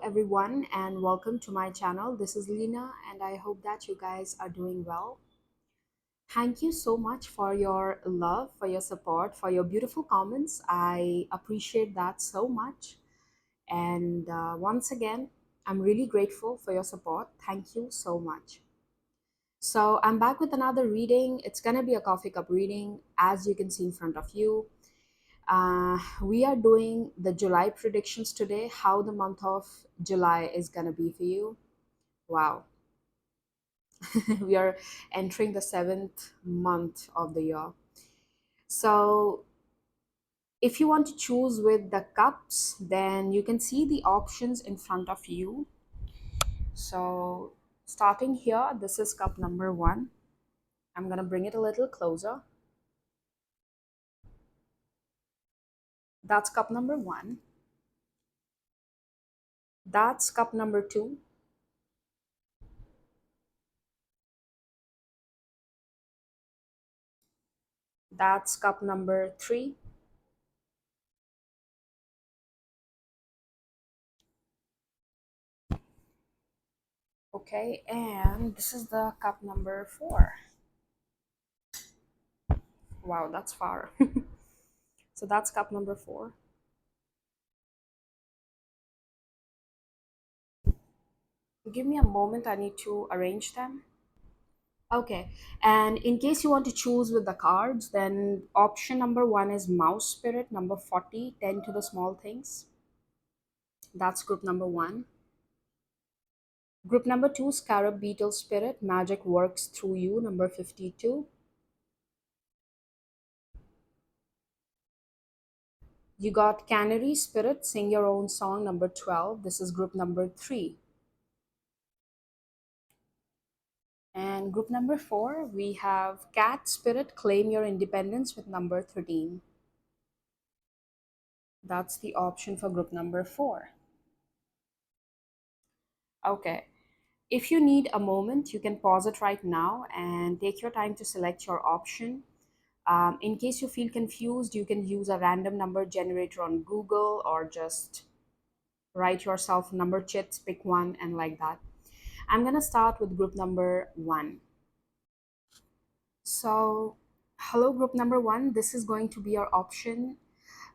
everyone, and welcome to my channel. This is Leena, and I hope that you guys are doing well. Thank you so much for your love, for your support, for your beautiful comments. I appreciate that so much. And once again, I'm really grateful for your support. Thank you so much. So, I'm back with another reading. It's going to be a coffee cup reading, as you can see in front of you. We are doing the July predictions today, how the month of July is going to be for you. Wow, we are entering the seventh month of the year. So, if you want to choose with the cups, then you can see the options in front of you. So, starting here, this is cup number one. I'm going to bring it a little closer. That's cup number one. That's cup number two. That's cup number three. Okay, and this is the cup number four. Wow, that's far. So that's cup number four. Give me a moment, I need to arrange them. Okay, and in case you want to choose with the cards, then option number one is Mouse Spirit, number 40, tend to the small things. That's group number one. Group number two, Scarab Beetle Spirit, Magic Works Through You, number 52. You got Canary Spirit, Sing Your Own Song, number 12. This is group number three. And group number four, we have Cat Spirit, Claim Your Independence with number 13. That's the option for group number four. Okay. If you need a moment, you can pause it right now and take your time to select your option. In case you feel confused, you can use a random number generator on Google or just write yourself number chits, pick one, and like that. I'm going to start with group number one. So, hello, group number one. This is going to be your option,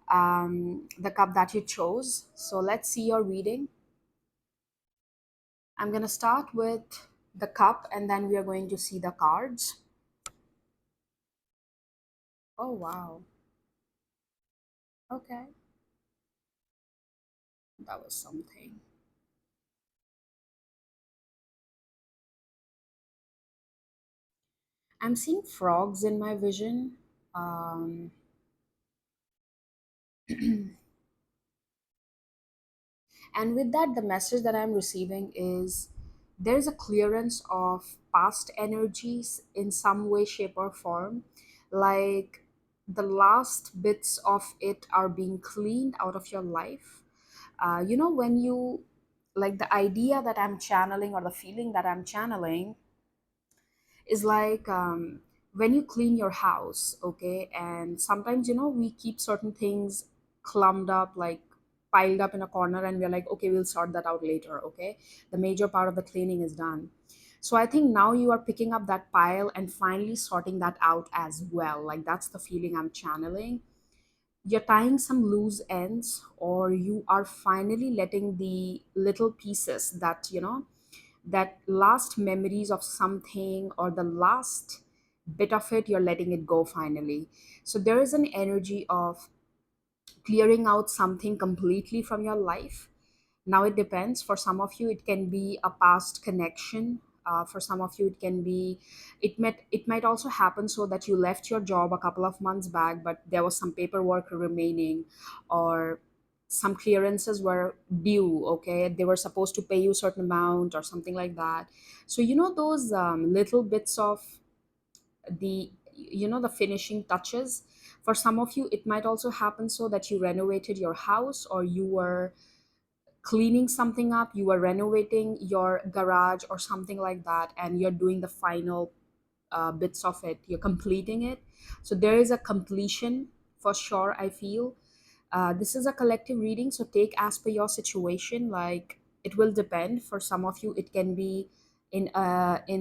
the cup that you chose. So, let's see your reading. I'm going to start with the cup and then we are going to see the cards. Oh, wow. Okay, that was something. I'm seeing frogs in my vision. Um, and with that, the message that I'm receiving is there's a clearance of past energies in some way, shape, or form. Like the last bits of it are being cleaned out of your life. When you like the idea that I'm channeling or the feeling that I'm channeling is like when you clean your house, okay, and sometimes we keep certain things clumped up, like piled up in a corner, and we're like, okay, we'll sort that out later. Okay, the major part of the cleaning is done. So I think now you are picking up that pile and finally sorting that out as well. Like that's the feeling I'm channeling. You're tying some loose ends, or you are finally letting the little pieces that last memories of something, or the last bit of it, you're letting it go finally. So there is an energy of clearing out something completely from your life. Now it depends. For some of you it can be a past connection. For some of you it can be, it might also happen so that you left your job a couple of months back, but there was some paperwork remaining, or some clearances were due. Okay, they were supposed to pay you certain amount or something like that. So those little bits of the finishing touches. For some of you it might also happen so that you renovated your house, or you were cleaning something up, you were renovating your garage or something like that, and you're doing the final bits of it, you're completing it. So there is a completion for sure, I feel. This is a collective reading, so take as per your situation. Like it will depend. For some of you, it can be in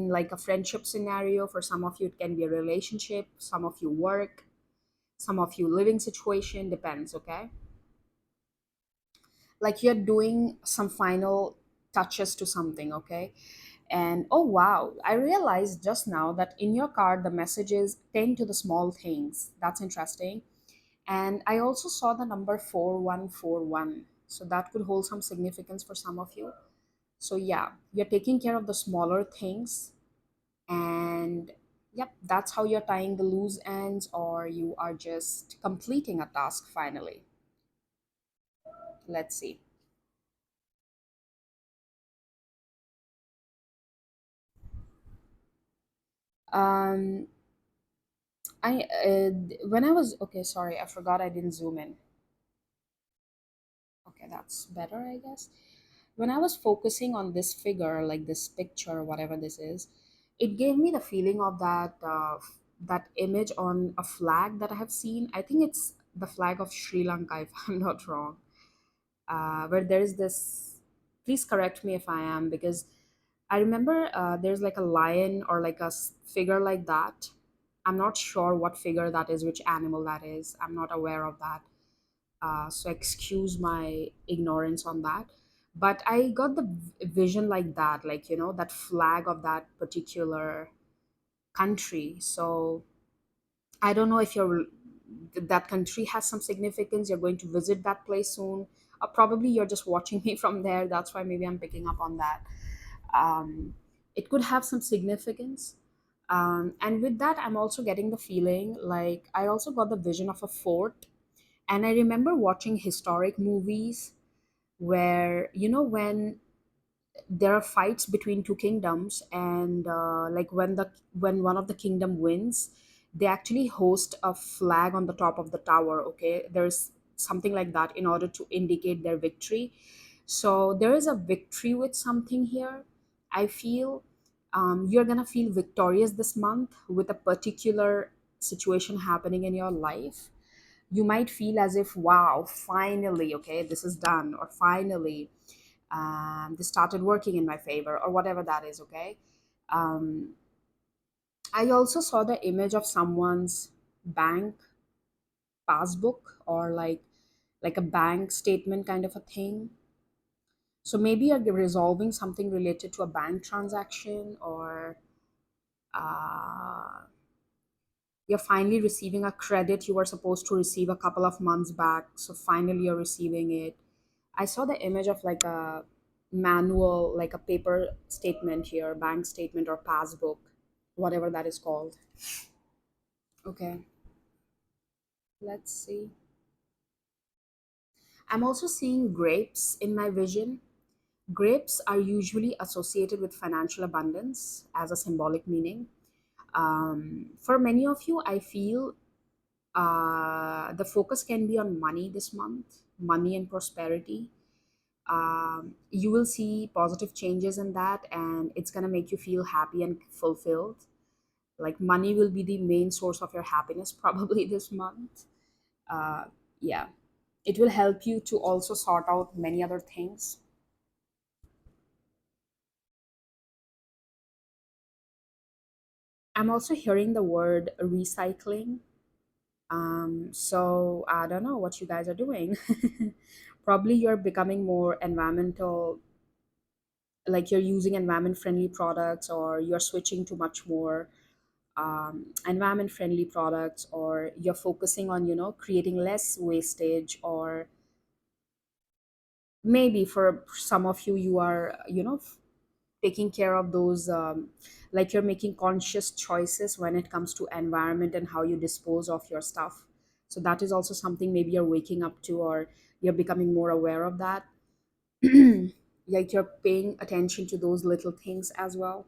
like a friendship scenario. For some of you, it can be a relationship. Some of you work. Some of you living situation. Depends. Okay, like you're doing some final touches to something. Okay, and oh wow, I realized just now that in your card the message is tend to the small things. That's interesting. And I also saw the number 4141. So that could hold some significance for some of you. So yeah, you're taking care of the smaller things, and yep, that's how you're tying the loose ends, or you are just completing a task finally. Let's see. Um, when I was okay, sorry, I forgot I didn't zoom in. Okay, that's better, I guess. When I was focusing on this figure, like this picture, whatever this is, it gave me the feeling of that image on a flag that I have seen. I think it's the flag of Sri Lanka, if I'm not wrong. Where there is this. Please correct me if I am, because I remember there's like a lion or like a figure like that. I'm not sure what figure that is, which animal that is. I'm not aware of that, so excuse my ignorance on that. But I got the vision like that, like that flag of that particular country. So I don't know if that country has some significance. You're going to visit that place soon, or probably you're just watching me from there. That's why maybe I'm picking up on that. um, it could have some significance. And with that, I'm also getting the feeling like I also got the vision of a fort. And I remember watching historic movies where, when there are fights between two kingdoms, and like when one of the kingdom wins, they actually host a flag on the top of the tower. Okay, there's something like that in order to indicate their victory. So there is a victory with something here. I feel you're gonna feel victorious this month with a particular situation happening in your life. You might feel as if, wow, finally, okay, this is done, or finally, this started working in my favor, or whatever that is. Okay. um, I also saw the image of someone's bank passbook, or like a bank statement kind of a thing. So maybe you're resolving something related to a bank transaction, or uh, you're finally receiving a credit you were supposed to receive a couple of months back. So finally you're receiving it. I saw the image of like a manual, like a paper statement here, bank statement or passbook, whatever that is called. Okay, let's see. I'm also seeing grapes in my vision. Grapes are usually associated with financial abundance as a symbolic meaning. For many of you, I feel the focus can be on money this month, money and prosperity. You will see positive changes in that, and it's going to make you feel happy and fulfilled. Like money will be the main source of your happiness probably this month. uh, yeah, it will help you to also sort out many other things. I'm also hearing the word recycling. So I don't know what you guys are doing. Probably you're becoming more environmental, like you're using environment friendly products, or you're switching to much more environment friendly products, or you're focusing on creating less wastage. Or maybe for some of you, you are taking care of those, like you're making conscious choices when it comes to environment and how you dispose of your stuff. So that is also something maybe you're waking up to, or you're becoming more aware of that. Like you're paying attention to those little things as well.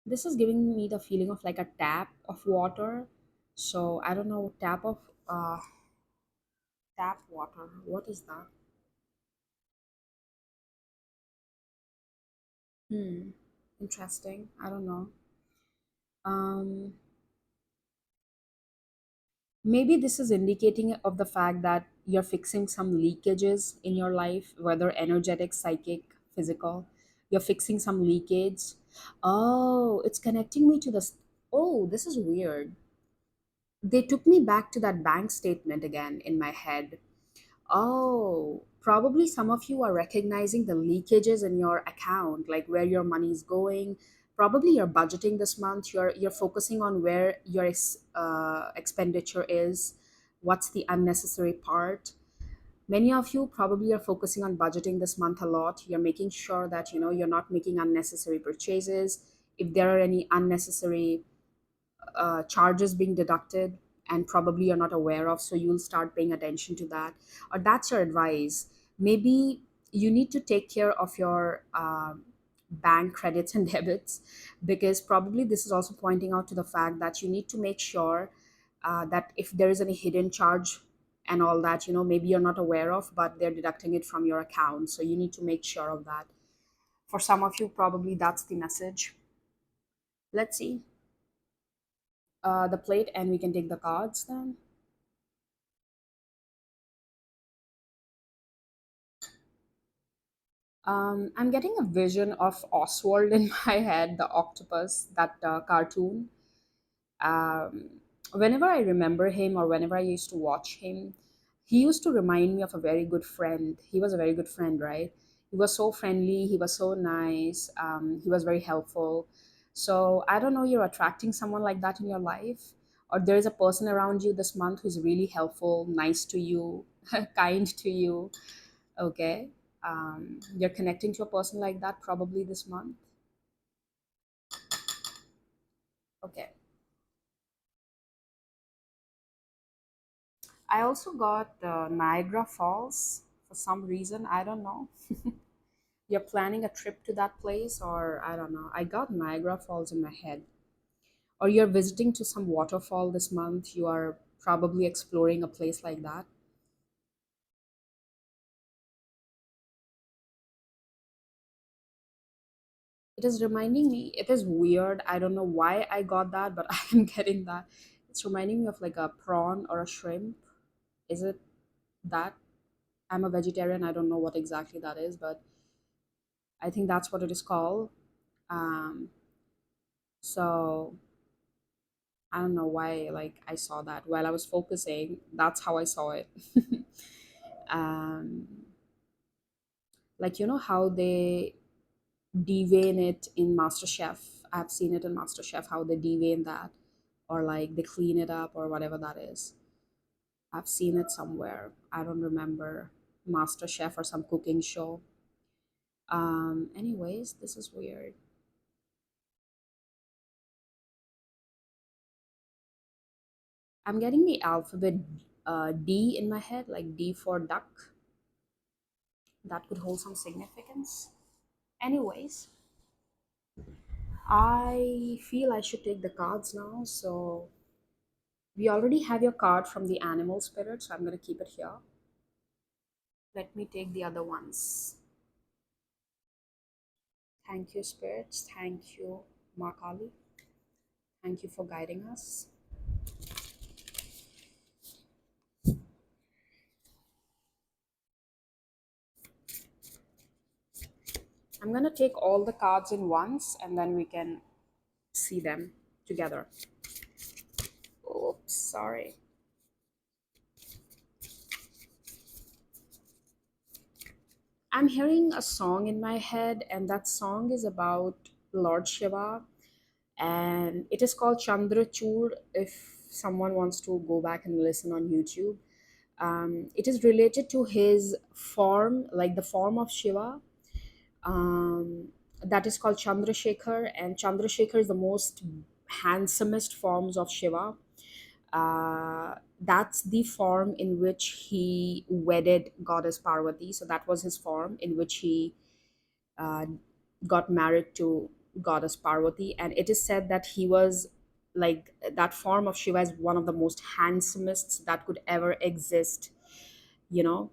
This is giving me the feeling of like a tap of water. So I don't know, uh tap water, what is that? Hmm, interesting. I don't know. um Maybe this is indicating of the fact that you're fixing some leakages in your life, whether energetic, psychic, physical. You're fixing some leakage. Oh, it's connecting me to this. Oh, this is weird. They took me back to that bank statement again in my head. Oh, probably some of you are recognizing the leakages in your account, like where your money is going. Probably you're budgeting this month. You're focusing on where your expenditure is. What's the unnecessary part? Many of you probably are focusing on budgeting this month a lot. You're making sure that you're not making unnecessary purchases. If there are any unnecessary charges being deducted and probably you're not aware of, so you'll start paying attention to that, or that's your advice. Maybe you need to take care of your bank credits and debits, because probably this is also pointing out to the fact that you need to make sure that if there is any hidden charge and all that, maybe you're not aware of, but they're deducting it from your account, so you need to make sure of that. For some of you, probably that's the message. Let's see the plate, and we can take the cards then. I'm getting a vision of Oswald in my head, the octopus, that cartoon. Um, Whenever I remember him or whenever I used to watch him, he used to remind me of a very good friend. He was a very good friend, right? He was so friendly, he was so nice, he was very helpful. So I don't know, you're attracting someone like that in your life, or there is a person around you this month who's really helpful, nice to you, kind to you. Okay. You're connecting to a person like that probably this month. Okay. I also got Niagara Falls for some reason. I don't know. You're planning a trip to that place, or I don't know. I got Niagara Falls in my head. Or you're visiting to some waterfall this month. You are probably exploring a place like that. It is reminding me, it is weird. I don't know why I got that, but I am getting that. It's reminding me of like a prawn or a shrimp. Is it that? I'm a vegetarian. I don't know what exactly that is, but I think that's what it is called. Um, so I don't know why, like, I saw that while I was focusing. That's how I saw it. um, like, how they devein it in MasterChef. I've seen it in MasterChef how they devein that, or like they clean it up, or whatever that is. I've seen it somewhere. I don't remember. MasterChef or some cooking show. Anyways, this is weird. I'm getting the alphabet D in my head, like D for duck. That could hold some significance. Anyways, I feel I should take the cards now. So we already have your card from the animal spirit, so I'm going to keep it here. Let me take the other ones. Thank you, spirits. Thank you, Makali. Thank you for guiding us. I'm going to take all the cards in once and then we can see them together. Oops, sorry. I'm hearing a song in my head, and that song is about Lord Shiva, and it is called Chandrachud. If someone wants to go back and listen on YouTube, it is related to his form, like the form of Shiva. Um, that is called Chandrasekhar, and Chandrasekhar is the most handsomest forms of Shiva. That's the form in which he wedded goddess Parvati. So that was his form in which he uh, got married to goddess Parvati. And it is said that he was like that form of Shiva is one of the most handsomest that could ever exist, you know,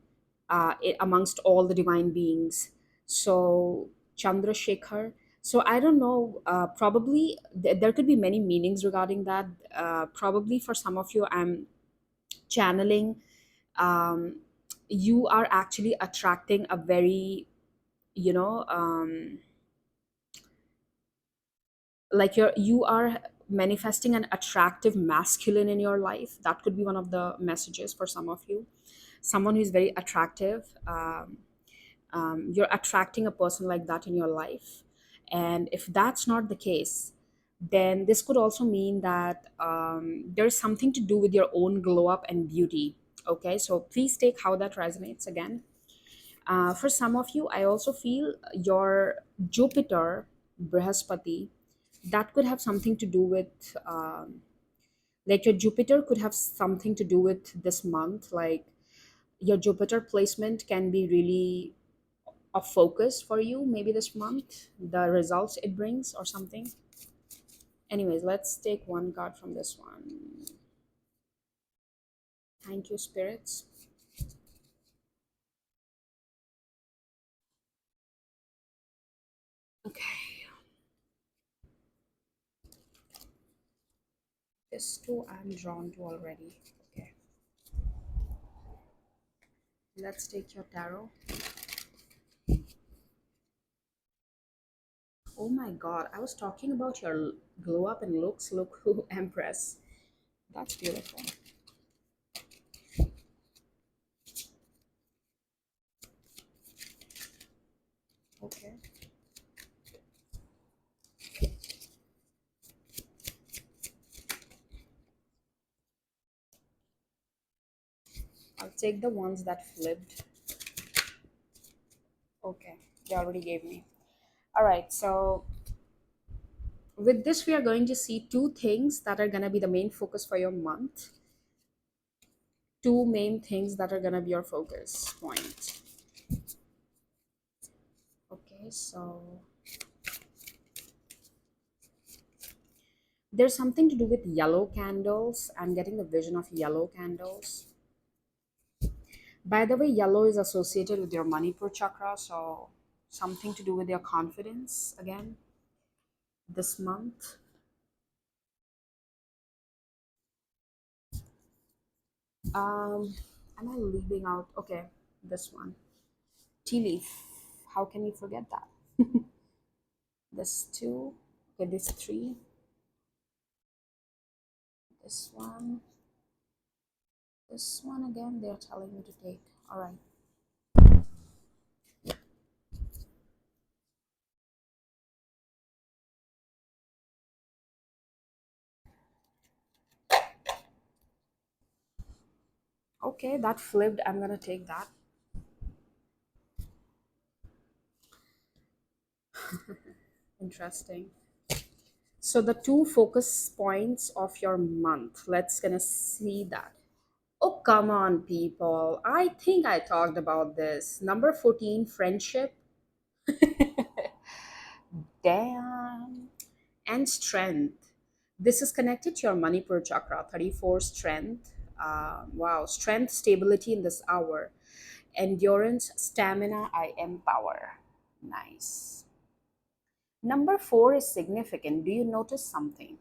amongst all the divine beings. So Chandrasekhar. So I don't know. Probably there could be many meanings regarding that. Probably for some of you, I'm channeling, um, you are actually attracting a very, you know, like you are manifesting an attractive masculine in your life. That could be one of the messages for some of you. Someone who's very attractive. You're attracting a person like that in your life. And if that's not the case, then this could also mean that there's something to do with your own glow up and beauty. Okay, so please take how that resonates again. For some of you, I also feel your Jupiter, Brihaspati, that could have something to do with, like your Jupiter could have something to do with this month. Like your Jupiter placement can be really a focus for you, maybe this month, the results it brings or something. Anyways, let's take one card from this one. Thank you, spirits. Okay, this two I'm drawn to already. Okay, let's take your tarot. Oh my god, I was talking about your glow up and looks. Look who Empress. That's beautiful. Okay. I'll take the ones that flipped. Okay. They already gave me. Alright, so with this we are going to see two things that are gonna be the main focus for your month. Two main things that are gonna be your focus point. Okay, so there's something to do with yellow candles. I'm getting the vision of yellow candles. By the way, yellow is associated with your Manipur chakra, so something to do with your confidence again this month. Um, am I leaving out? Okay, this one. Tea leaf. How can you forget that? This two. Okay, this three. This one. This one again. They're telling me to take. All right. Okay, that flipped. I'm gonna take that. Interesting. So the two focus points of your month. Let's gonna see that. Oh, come on, people. I think I talked about this. Number 14, friendship. Damn. And strength. This is connected to your Manipur chakra, 34 strength. Wow, strength, stability in this hour. Endurance, stamina, I empower. Nice. Number 4 is significant. Do you notice something?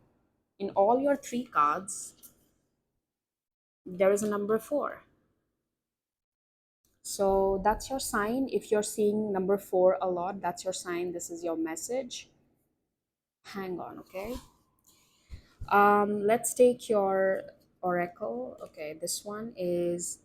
In all your three cards, there is a number 4. So that's your sign. If you're seeing number 4 a lot, that's your sign. This is your message. Hang on, okay? Let's take your oracle. Okay, this one is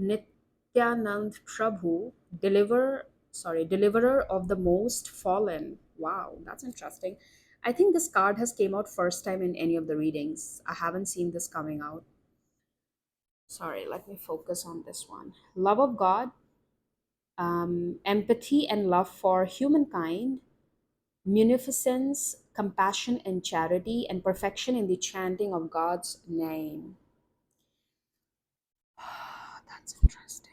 Nityanand Prabhu, deliverer of the most fallen. Wow, that's interesting. I think this card has came out first time in any of the readings. I haven't seen this coming out. Sorry, let me focus on this one. Love of God, empathy and love for humankind, munificence, compassion and charity, and perfection in the chanting of God's name. That's interesting.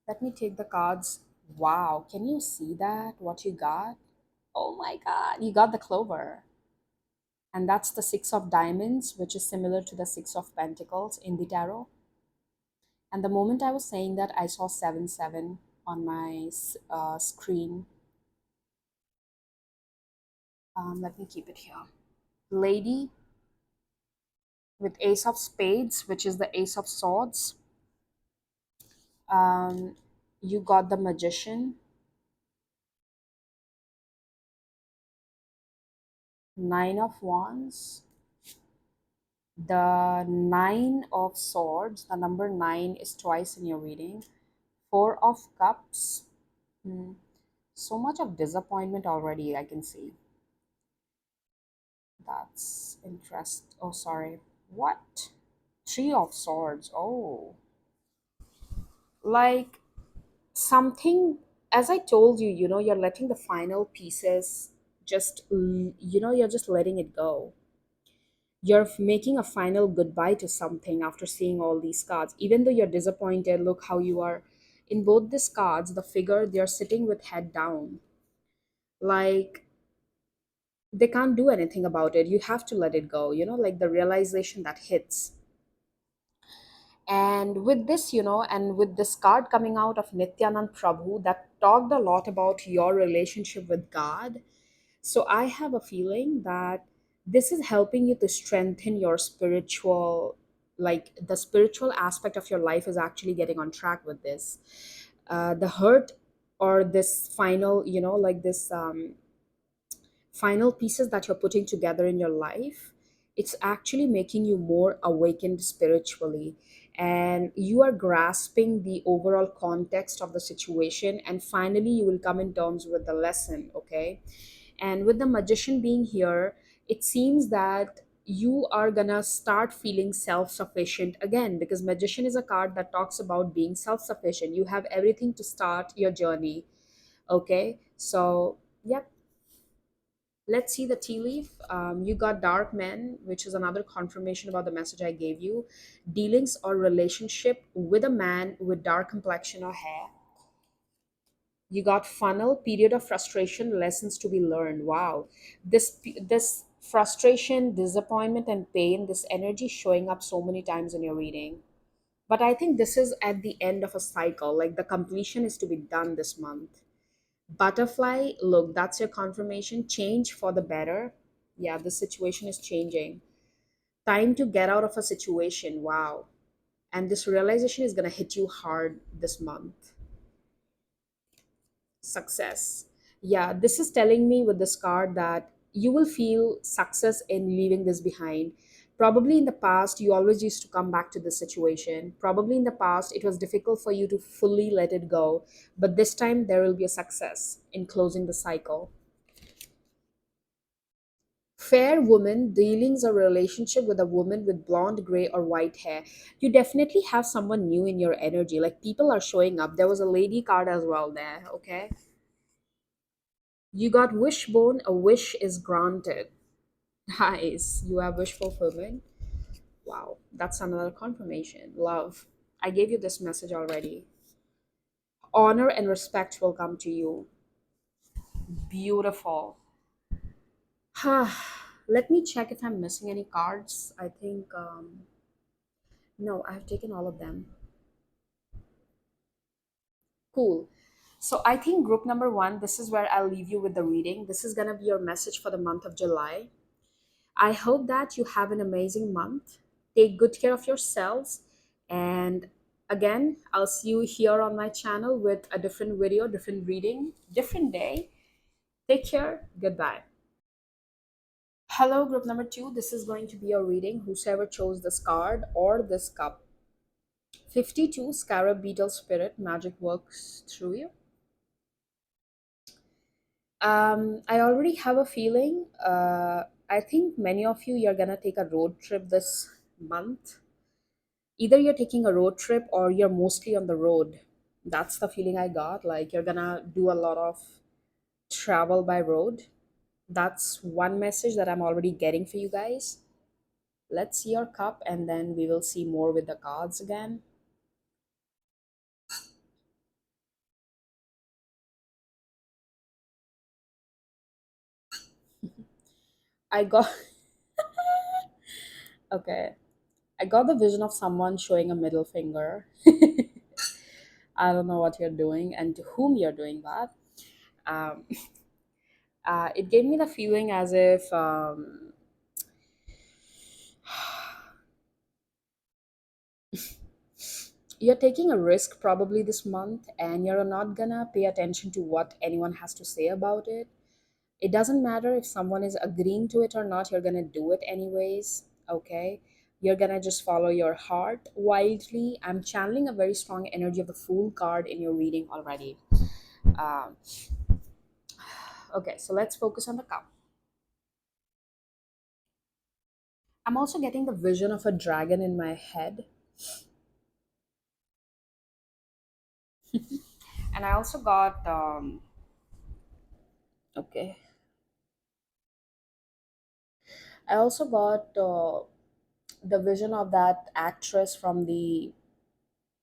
Let me take the cards. Wow, can you see that? What you got? Oh my God, you got the clover. And that's the Six of Diamonds, which is similar to the Six of Pentacles in the tarot. And the moment I was saying that, I saw 7 7 on my screen. Let me keep it here. Lady, With Ace of Spades, which is the Ace of Swords. Um, you got the Magician, Nine of Wands, the Nine of Swords. The number nine is twice in your reading. Four of Cups. Hmm. So much of disappointment already, I can see. That's interest. Oh, sorry. What? Three of Swords. Oh, like something, as I told you, you're letting the final pieces you're just letting it go. You're making a final goodbye to something after seeing all these cards. Even though you're disappointed, look how you are. In both these cards, the figure, they're sitting with head down. Like they can't do anything about it. You have to let it go, like the realization that hits. And with this, and with this card coming out of Nityanand Prabhu that talked a lot about your relationship with God. So I have a feeling that this is helping you to strengthen your spiritual, like the spiritual aspect of your life is actually getting on track with this. The hurt or this final, like this final pieces that you're putting together in your life, it's actually making you more awakened spiritually, and you are grasping the overall context of the situation, and finally you will come in terms with the lesson. Okay. And with the Magician being here, it seems that you are gonna start feeling self-sufficient again, because Magician is a card that talks about being self-sufficient. You have everything to start your journey. Okay. So yep. Let's see the tea leaf. You got Dark Man, which is another confirmation about the message I gave you. Dealings or relationship with a man with dark complexion or hair. You got Funnel, period of frustration, lessons to be learned. Wow, this frustration, disappointment, and pain, this energy showing up so many times in your reading. But I think this is at the end of a cycle. Like the completion is to be done this month. Butterfly, look, that's your confirmation. Change for the better. Yeah, the situation is changing. Time to get out of a situation. Wow. And this realization is going to hit you hard this month. Success. Yeah, this is telling me with this card that you will feel success in leaving this behind. Probably in the past, you always used to come back to this situation. Probably in the past, it was difficult for you to fully let it go. But this time, there will be a success in closing the cycle. Fair woman, dealings or relationship with a woman with blonde, gray, or white hair. You definitely have someone new in your energy. Like people are showing up. There was a lady card as well there. Okay. You got wishbone, a wish is granted. Nice. You have wish fulfillment. Wow. That's another confirmation. Love. I gave you this message already. Honor and respect will come to you. Beautiful. Let me check if I'm missing any cards. I think, no, I've taken all of them. Cool. So I think group number one, this is where I'll leave you with the reading. This is going to be your message for the month of July. I hope that you have an amazing month. Take good care of yourselves. And again, I'll see you here on my channel with a different video, different reading, different day. Take care. Goodbye. Hello, group number two. This is going to be your reading. Whosoever chose this card or this cup. 52 Scarab Beetle Spirit. Magic works through you. I already have a feeling. I think many of you, you're gonna take a road trip this month. Either you're taking a road trip or you're mostly on the road. That's the feeling I got. Like you're gonna do a lot of travel by road. That's one message that I'm already getting for you guys. Let's see your cup and then we will see more with the cards again. I got, okay, I got the vision of someone showing a middle finger. I don't know what you're doing and to whom you're doing that. Um, it gave me the feeling as if You're taking a risk probably this month, and you're not gonna pay attention to what anyone has to say about it. It doesn't matter if someone is agreeing to it or not, you're gonna do it anyways. Okay, you're gonna just follow your heart wildly. I'm channeling a very strong energy of the Fool card in your reading already. um, okay, so let's focus on the cup. I'm also getting the vision of a dragon in my head. And I also got okay, I also got the vision of that actress from the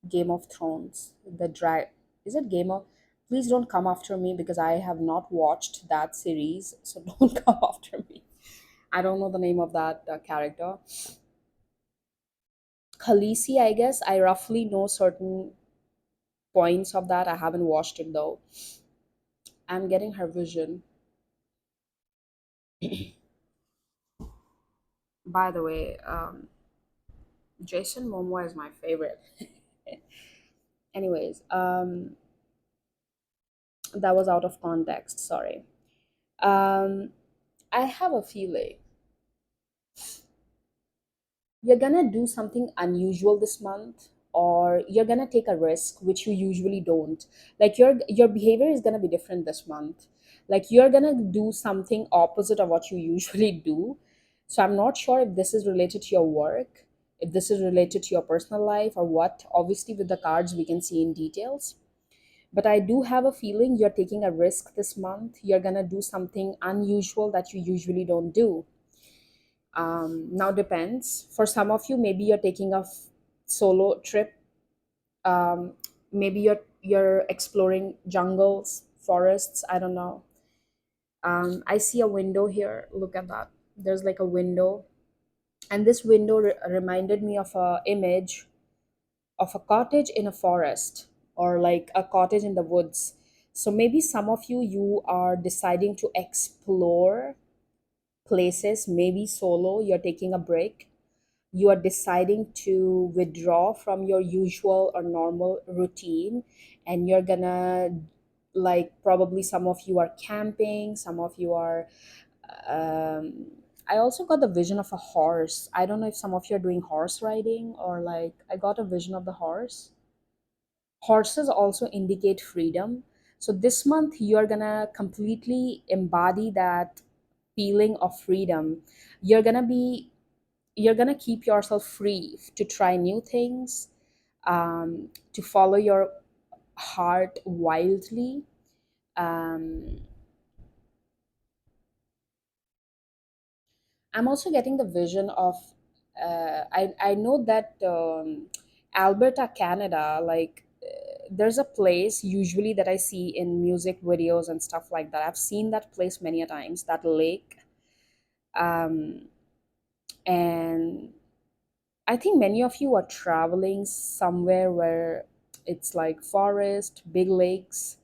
Game of Thrones. The drag Is it Game of? Please don't come after me because I have not watched that series, so don't come after me. I don't know the name of that character. Khaleesi, I guess. I roughly know certain points of that. I haven't watched it though. I'm getting her vision. By the way, Jason Momoa is my favorite. Anyways, that was out of context. Sorry. Um, I have a feeling you're gonna do something unusual this month, or you're gonna take a risk which you usually don't. Like your behavior is gonna be different this month. Like you're gonna do something opposite of what you usually do. So I'm not sure if this is related to your work, if this is related to your personal life, or what. Obviously with the cards we can see in details, but I do have a feeling you're taking a risk this month. You're gonna do something unusual that you usually don't do. Now depends. For some of you, maybe you're taking a solo trip. Um, Maybe you're exploring jungles, forests. I don't know. I see a window here. Look at that. There's like a window, and this window reminded me of a image of a cottage in a forest, or like a cottage in the woods. So maybe some of you are deciding to explore places, maybe solo. You're taking a break, you are deciding to withdraw from your usual or normal routine, and you're gonna, like, probably some of you are camping, some of you are um I also got the vision of a horse. I don't know if some of you are doing horse riding, or like I got a vision of the horse. Horses also indicate freedom. So this month you're gonna completely embody that feeling of freedom. You're gonna be you're gonna keep yourself free to try new things, to follow your heart wildly. um, I'm also getting the vision of I know that Alberta, Canada, like there's a place usually that I see in music videos and stuff like that. I've seen that place many a times, that lake. um, and I think many of you are traveling somewhere where it's like forest, big lakes,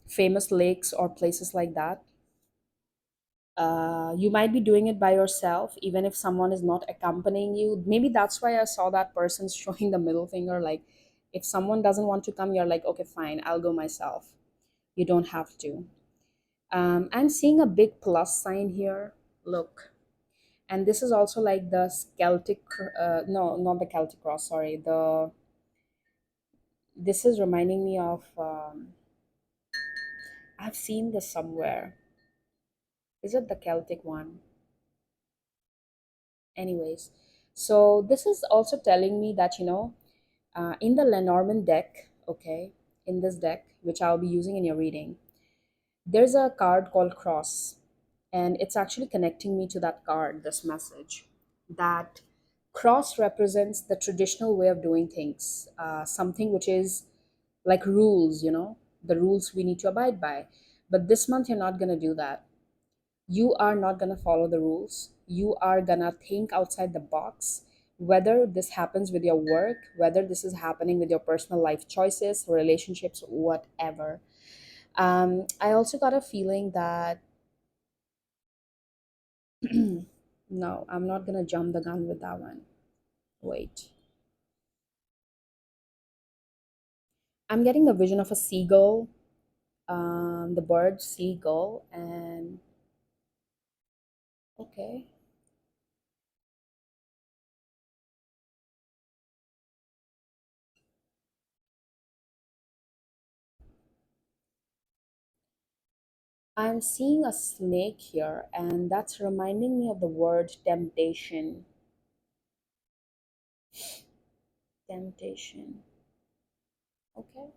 famous lakes, or places like that. You might be doing it by yourself, even if someone is not accompanying you. Maybe that's why I saw that person showing the middle finger. Like, if someone doesn't want to come, you're like, okay, fine, I'll go myself. You don't have to. I'm seeing a big plus sign here. Look. And this is also like the Celtic, no, not the Celtic cross, sorry. This is reminding me of, I've seen this somewhere. Is it the Celtic one? Anyways, so this is also telling me that, in the Lenormand deck, okay, in this deck, which I'll be using in your reading, there's a card called Cross, and it's actually connecting me to that card, this message. That cross represents the traditional way of doing things, something which is like rules, the rules we need to abide by. But this month, you're not going to do that. You are not going to follow the rules. You are going to think outside the box, whether this happens with your work, whether this is happening with your personal life choices, relationships, whatever. I also got a feeling that no, I'm not going to jump the gun with that one. Wait. I'm getting the vision of a seagull, the bird seagull, and okay. I'm seeing a snake here, and that's reminding me of the word temptation. Temptation. Okay,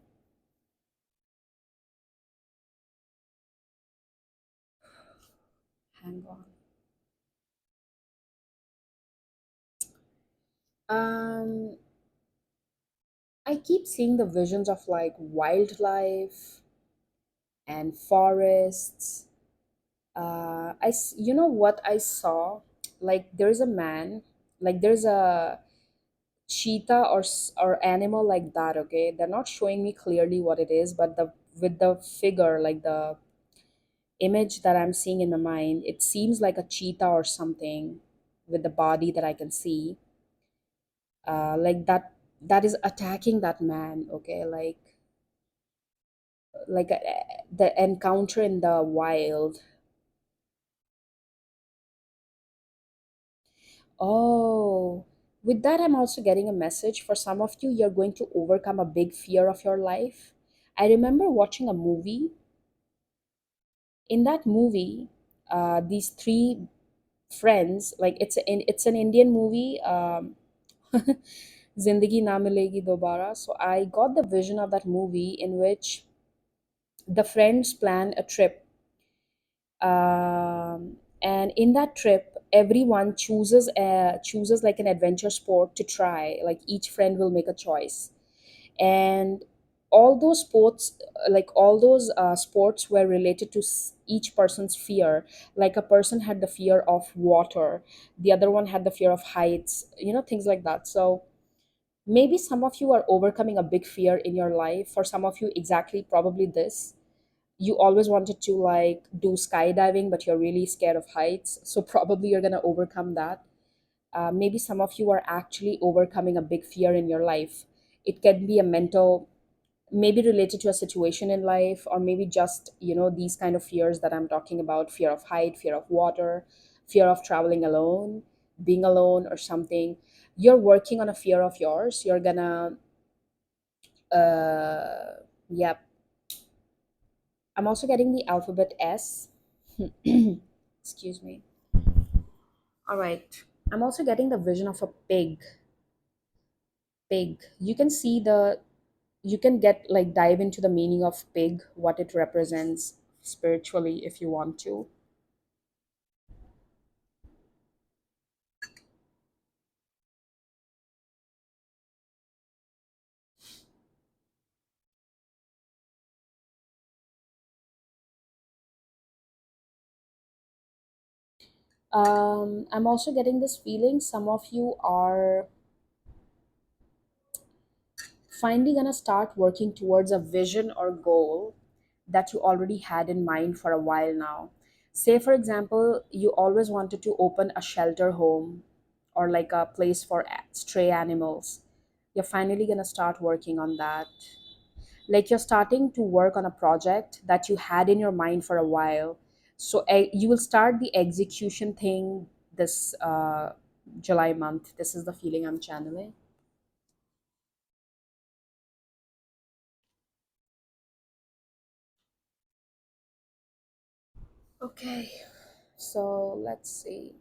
hang on. Um, I keep seeing the visions of like wildlife and forests. You know what I saw? Like there's a man, like there's a cheetah or animal like that. Okay, they're not showing me clearly what it is, but the with the figure, like the image that I'm seeing in my mind, it seems like a cheetah or something with the body that I can see, like that is attacking that man. Okay, like the encounter in the wild. Oh, with that, I'm also getting a message for some of you. You're going to overcome a big fear of your life. I remember watching a movie. In that movie, these three friends, like it's an Indian movie, Zindagi Na Milegi Dobara. So I got the vision of that movie in which the friends plan a trip, and in that trip everyone chooses like an adventure sport to try. Like each friend will make a choice, and all those sports all those sports were related to each person's fear. Like a person had the fear of water, the other one had the fear of heights, things like that. So maybe some of you are overcoming a big fear in your life. For some of you, exactly, probably this. You always wanted to like do skydiving, but you're really scared of heights, so probably you're going to overcome that. Maybe some of you are actually overcoming a big fear in your life. It can be a mental, maybe related to a situation in life, or maybe just these kind of fears that I'm talking about: fear of height, fear of water, fear of traveling alone, being alone or something. You're working on a fear of yours. You're gonna yeah. I'm also getting the alphabet S. Excuse me. All right. I'm also getting the vision of a pig. Pig. You can get like dive into the meaning of pig, what it represents spiritually if you want to. I'm also getting this feeling some of you are finally going to start working towards a vision or goal that you already had in mind for a while now. Say, for example, you always wanted to open a shelter home or like a place for stray animals. You're finally going to start working on that. Like you're starting to work on a project that you had in your mind for a while. So you will start the execution thing this July month. This is the feeling I'm channeling. Okay, so let's see.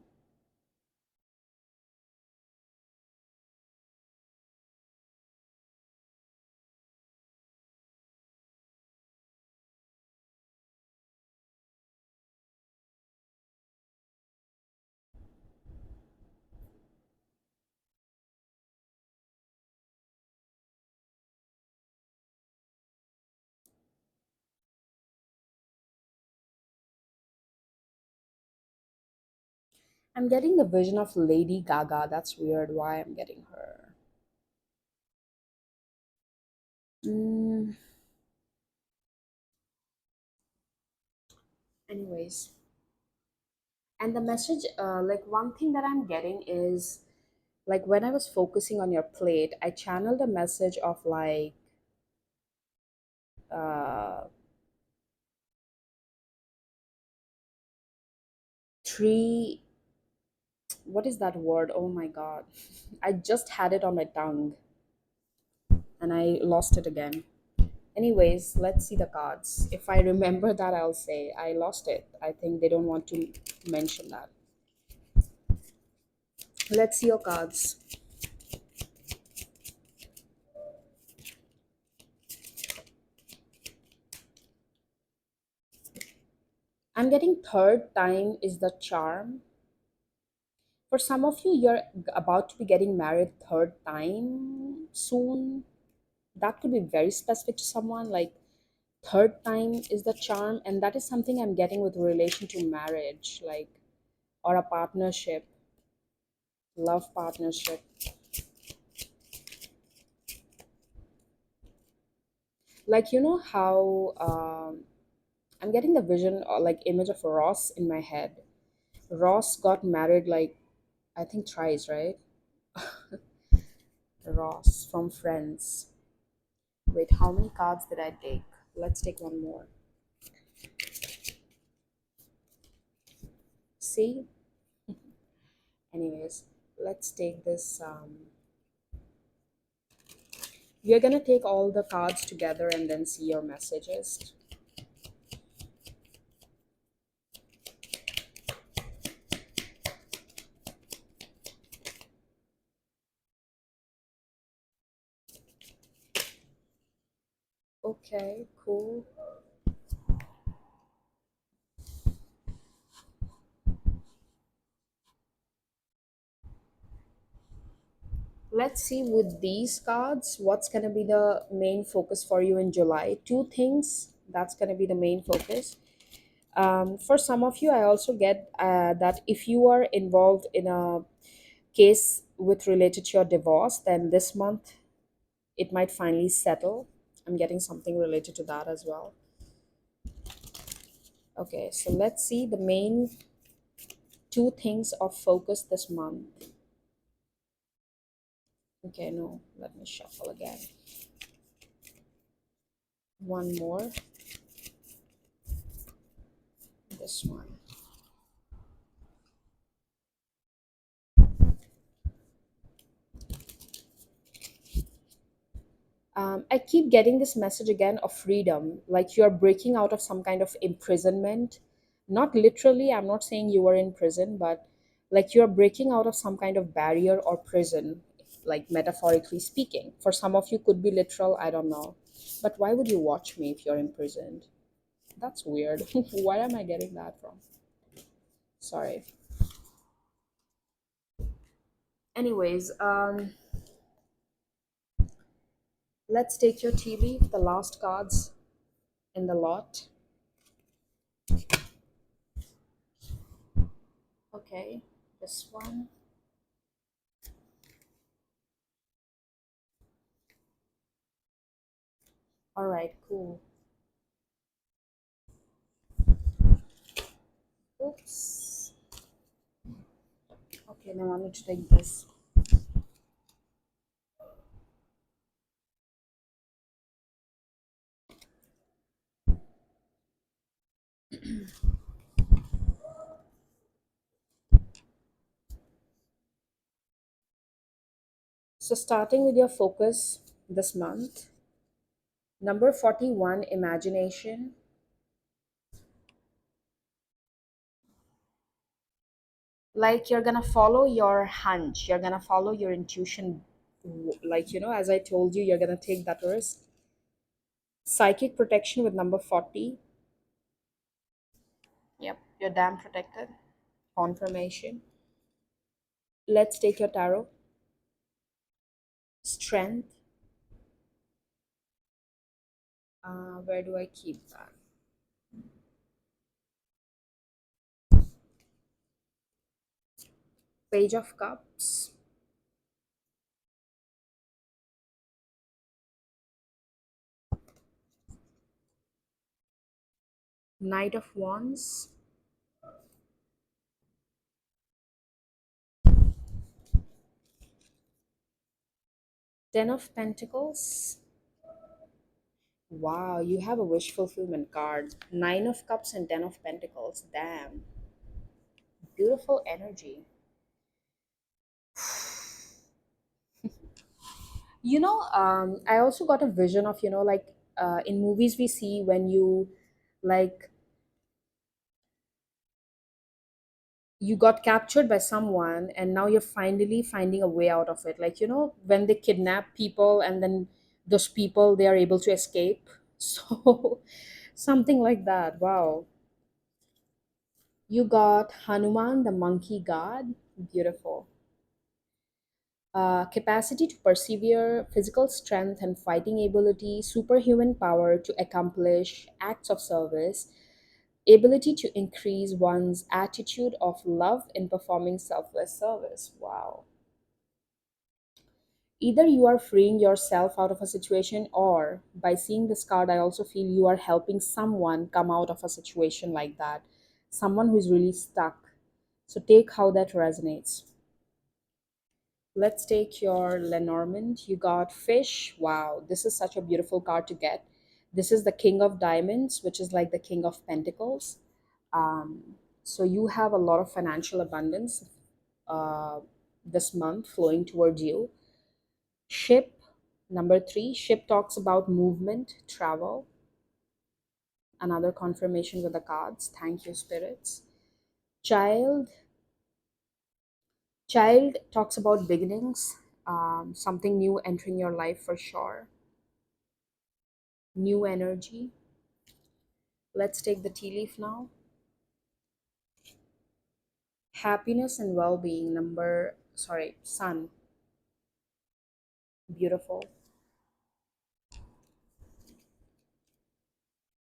I'm getting the vision of Lady Gaga. That's weird. Why I'm getting her? Mm, anyways, and the message, like one thing that I'm getting is like when I was focusing on your plate, I channeled a message of like uh, three. What is that word? Oh my god. I just had it on my tongue and I lost it again. Anyways, let's see the cards. If I remember that, I'll say I lost it. I think they don't want to mention that. Let's see your cards. I'm getting third time is the charm. For some of you, you're about to be getting married third time soon. That could be very specific to someone. Like third time is the charm, and that is something I'm getting with relation to marriage, like or a partnership, love partnership. Like you know how I'm getting the vision or like image of Ross in my head. Ross got married like I think thrice, right? Ross from Friends. Wait, how many cards did I take? Let's take one more. See? Anyways, let's take this. You're gonna take all the cards together and then see your messages. Okay, cool. Let's see with these cards what's going to be the main focus for you in July. Two things that's going to be the main focus. For some of you, I also get that if you are involved in a case with related to your divorce, then this month it might finally settle. I'm getting something related to that as well. Okay, so let's see the main two things of focus this month. Okay, no, let me shuffle again. One more. This one. I keep getting this message again of freedom, like you're breaking out of some kind of imprisonment. Not literally, I'm not saying you were in prison, but like you're breaking out of some kind of barrier or prison, like metaphorically speaking. For some of you, could be literal, I don't know. But why would you watch me if you're imprisoned? That's weird. Where am I getting that from? Sorry. Anyways, let's take your tea leaf, the last cards in the lot. Okay, this one. All right, cool. Oops. Okay, now I need to take this. So, starting with your focus this month, number 41, imagination. Like you're gonna follow your hunch, you're gonna follow your intuition. Like, as I told you, you're gonna take that risk. Psychic protection with number 40. Yep, you're damn protected. Confirmation. Let's take your tarot. Strength. Where do I keep that? Page of Cups. Knight of Wands. Ten of Pentacles. Wow, you have a wish fulfillment card. Nine of Cups and Ten of Pentacles. Damn. Beautiful energy. I also got a vision of, like in movies we see when like, you got captured by someone and now you're finally finding a way out of it. Like, when they kidnap people and then those people, they are able to escape. So, something like that. Wow. You got Hanuman, the monkey god. Beautiful. Capacity to persevere, physical strength and fighting ability, superhuman power to accomplish acts of service, ability to increase one's attitude of love in performing selfless service. Wow. Either you are freeing yourself out of a situation, or by seeing this card, I also feel you are helping someone come out of a situation like that. Someone who is really stuck. So take how that resonates. Let's take your Lenormand. You got fish. Wow, this is such a beautiful card to get. This is the King of Diamonds, which is like the King of Pentacles. So you have a lot of financial abundance uh, this month flowing towards you. Ship, number three. Ship talks about movement, travel. Another confirmation with the cards. Thank you, spirits. Child, child talks about beginnings, something new entering your life for sure. New energy. Let's take the tea leaf now. Happiness and well-being, sun. Beautiful.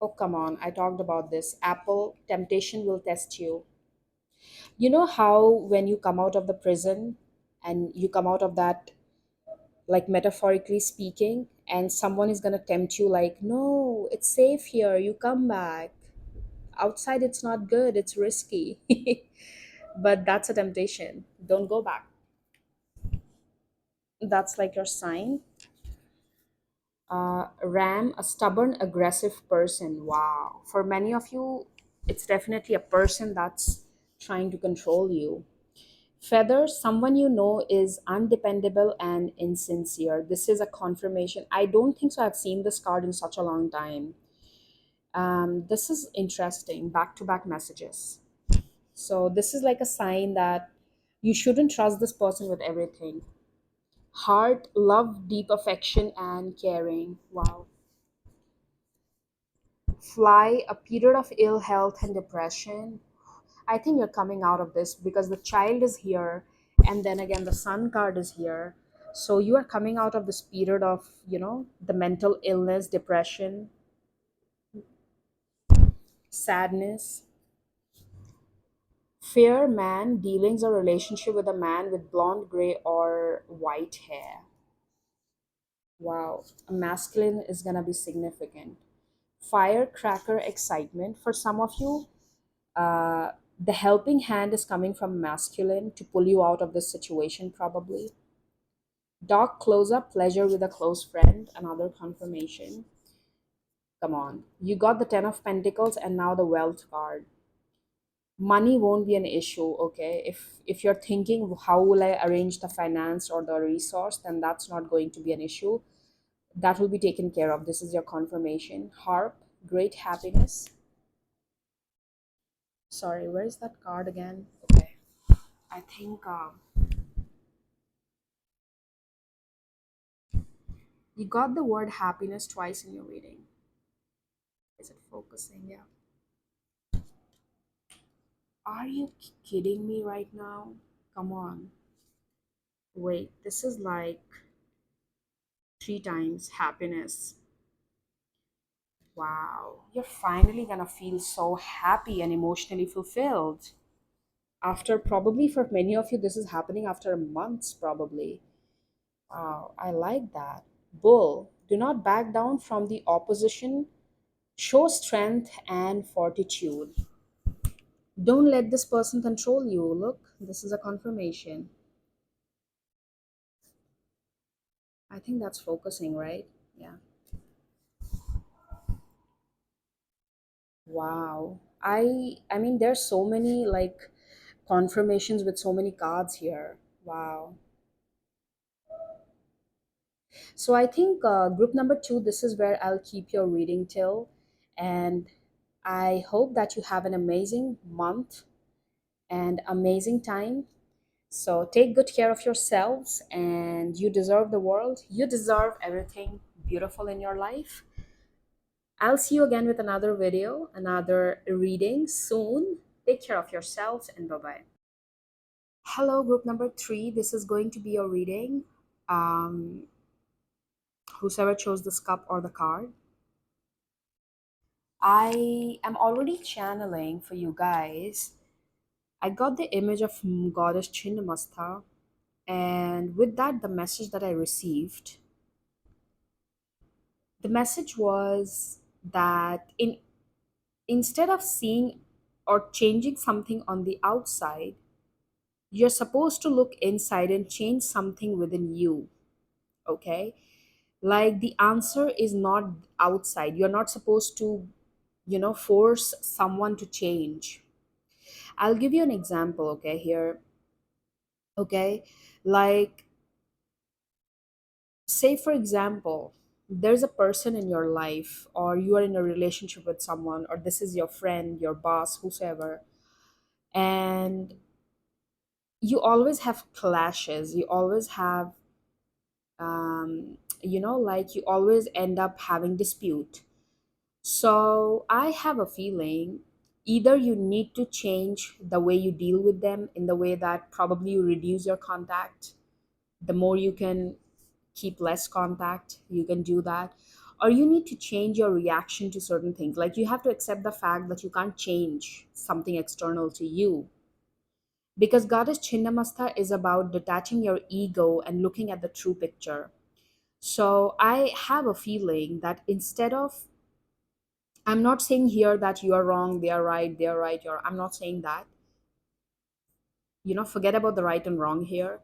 Oh, come on, I talked about this. Apple, temptation will test you. You know how when you come out of the prison and you come out of that, like metaphorically speaking, and someone is going to tempt you, like, no, it's safe here, you come back. Outside it's not good, it's risky. But that's a temptation, don't go back. That's like your sign. Ram, a stubborn, aggressive person. Wow. For many of you, it's definitely a person that's trying to control you. Feather, someone you know is undependable and insincere. This is a confirmation. I don't think so. I've seen this card in such a long time. This is interesting. Back to back messages. So, this is like a sign that you shouldn't trust this person with everything. Heart, love, deep affection, and caring. Wow. Fly, a period of ill health and depression. I think you're coming out of this because the child is here, and then again, the sun card is here. So you are coming out of this period of, the mental illness, depression, sadness. Fair man, dealings or relationship with a man with blonde, gray, or white hair. Wow, a masculine is gonna be significant. Firecracker excitement. For some of you, uh, the helping hand is coming from masculine to pull you out of this situation, probably. Dog close up, pleasure with a close friend, another confirmation. Come on. You got the Ten of Pentacles and now the Wealth card. Money won't be an issue, okay? If you're thinking how will I arrange the finance or the resource, then that's not going to be an issue. That will be taken care of. This is your confirmation. Harp, great happiness. Sorry, where is that card again? Okay. I think you got the word happiness twice in your reading. Is it focusing? Yeah. Are you kidding me right now? Come on. Wait, this is like three times happiness. Wow. You're finally gonna feel so happy and emotionally fulfilled. After probably for many of you, this is happening after months, probably. Wow, I like that. Bull, do not back down from the opposition. Show strength and fortitude. Don't let this person control you. Look, this is a confirmation. I think that's focusing, right? Yeah. Wow. I mean there's so many like confirmations with so many cards here. Wow. So I think group number 2, this is where I'll keep your reading till, and I hope that you have an amazing month and amazing time. So take good care of yourselves, and you deserve the world. You deserve everything beautiful in your life. I'll see you again with another video, another reading soon. Take care of yourselves and bye bye. Hello, group number 3. This is going to be your reading. Um, whosoever chose this cup or the card. I am already channeling for you guys. I got the image of Goddess Chinnamasta, and with that, the message that I received, the message was that instead of seeing or changing something on the outside, you're supposed to look inside and change something within you. Okay, like the answer is not outside. You're not supposed to, force someone to change. I'll give you an example, okay, here. Okay, like, say for example, there's a person in your life, or you are in a relationship with someone, or this is your friend, your boss, whosoever, and you always have clashes. You always have, like, you always end up having dispute. So I have a feeling either you need to change the way you deal with them, in the way that probably you reduce your contact. The more you can keep less contact, you can do that. Or you need to change your reaction to certain things. Like, you have to accept the fact that you can't change something external to you. Because Goddess Chinnamasta is about detaching your ego and looking at the true picture. So I have a feeling that instead of, I'm not saying here that you are wrong, they are right, I'm not saying that. Forget about the right and wrong here.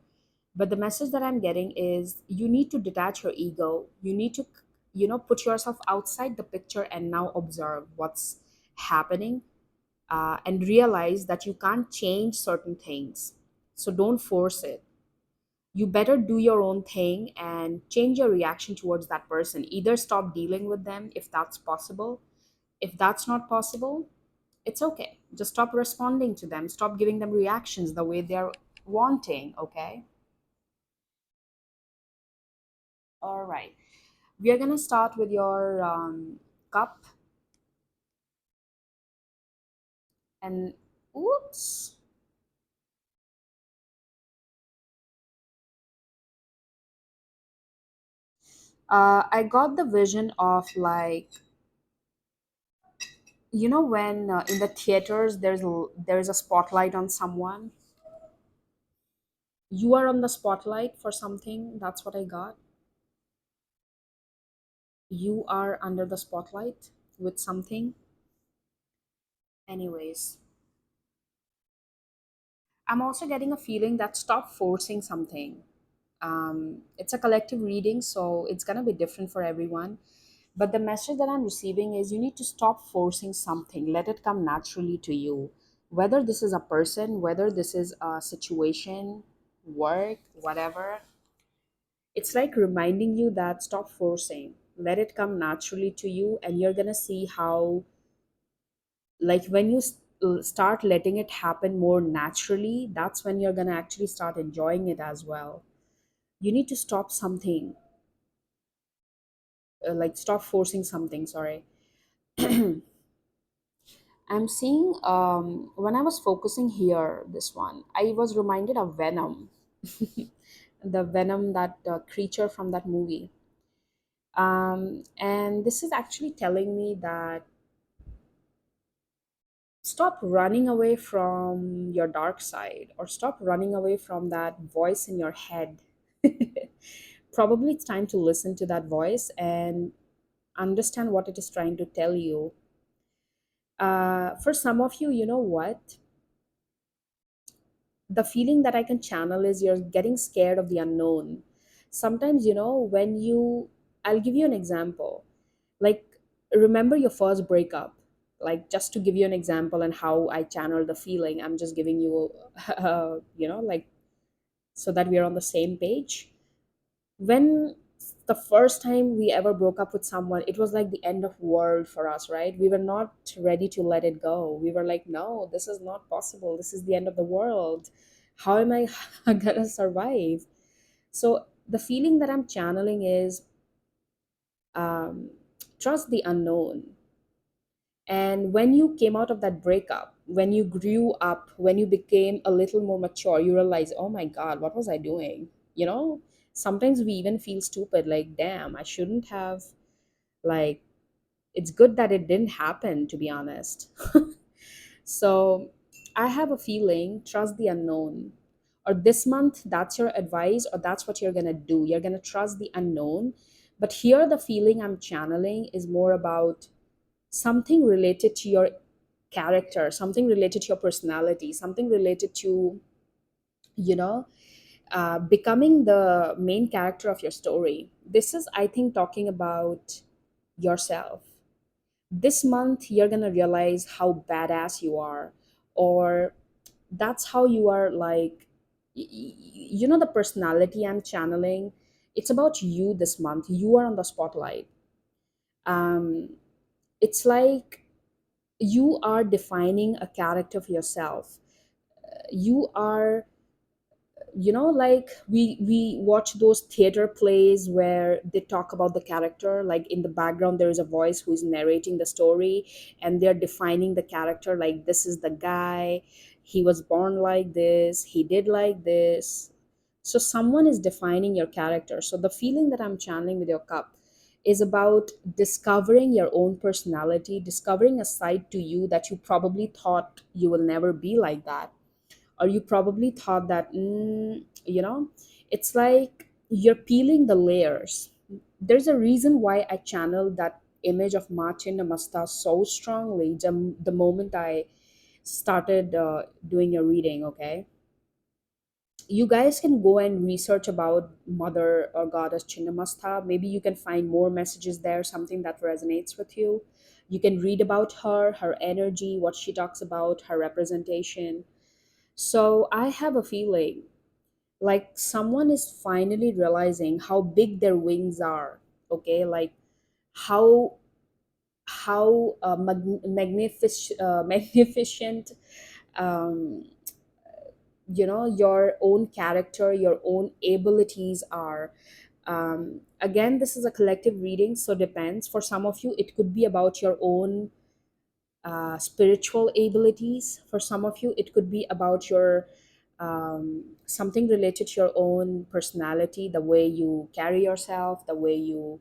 But the message that I'm getting is you need to detach your ego. You need to, put yourself outside the picture and now observe what's happening, and realize that you can't change certain things. So don't force it. You better do your own thing and change your reaction towards that person. Either stop dealing with them if that's possible. If that's not possible, it's okay. Just stop responding to them. Stop giving them reactions the way they're wanting, okay? All right. We are going to start with your cup. And oops. I got the vision of, like, when in the theaters there's a spotlight on someone. You are on the spotlight for something. That's what I got. You are under the spotlight with something. Anyways, I'm also getting a feeling that stop forcing something. It's a collective reading, so it's going to be different for everyone. But the message that I'm receiving is you need to stop forcing something. Let it come naturally to you. Whether this is a person, whether this is a situation, work, whatever, it's like reminding you that stop forcing. Let it come naturally to you, and you're going to see how, like, when you start letting it happen more naturally, that's when you're going to actually start enjoying it as well. You need to stop something, like stop forcing something, sorry. I'm seeing, when I was focusing here, this one, I was reminded of Venom, the Venom, that creature from that movie. And this is actually telling me that stop running away from your dark side, or stop running away from that voice in your head. Probably it's time to listen to that voice and understand what it is trying to tell you. For some of you, you know what? The feeling that I can channel is you're getting scared of the unknown. Sometimes, I'll give you an example. Like, remember your first breakup. Like, just to give you an example and how I channel the feeling, I'm just giving you like, so that we are on the same page. When the first time we ever broke up with someone, it was like the end of world for us, right? We were not ready to let it go. We were like, no, this is not possible, this is the end of the world. How am I gonna survive? So the feeling that I'm channeling is, um, trust the unknown. And when you came out of that breakup, when you grew up, when you became a little more mature, you realize, oh my God, what was I doing? You know, sometimes we even feel stupid, like, damn, I shouldn't have, like, it's good that it didn't happen, to be honest. So I have a feeling, trust the unknown. Or this month, that's your advice, or that's what you're going to do. You're going to trust the unknown. But here, the feeling I'm channeling is more about something related to your character, something related to your personality, something related to, you know, becoming the main character of your story. This is, I think, talking about yourself. This month, you're going to realize how badass you are, or that's how you are, like, the personality I'm channeling. It's about you this month. You are on the spotlight. Um, it's like you are defining a character for yourself. You are, like, we watch those theater plays where they talk about the character, like in the background there is a voice who is narrating the story, and they're defining the character, like, this is the guy, he was born like this, he did like this. So someone is defining your character. So the feeling that I'm channeling with your cup is about discovering your own personality, discovering a side to you that you probably thought you will never be like that, or you probably thought that, it's like you're peeling the layers. There's a reason why I channeled that image of Martin Namaste so strongly the moment I started doing your reading. Okay, you guys can go and research about Mother or Goddess Chinnamasta. Maybe you can find more messages there, something that resonates with you. You can read about her energy, what she talks about, her representation. So I have a feeling like someone is finally realizing how big their wings are. Okay, like how magnificent, um, your own character, your own abilities are. Again, this is a collective reading, so depends. For some of you, it could be about your own spiritual abilities. For some of you, it could be about your something related to your own personality, the way you carry yourself, the way you,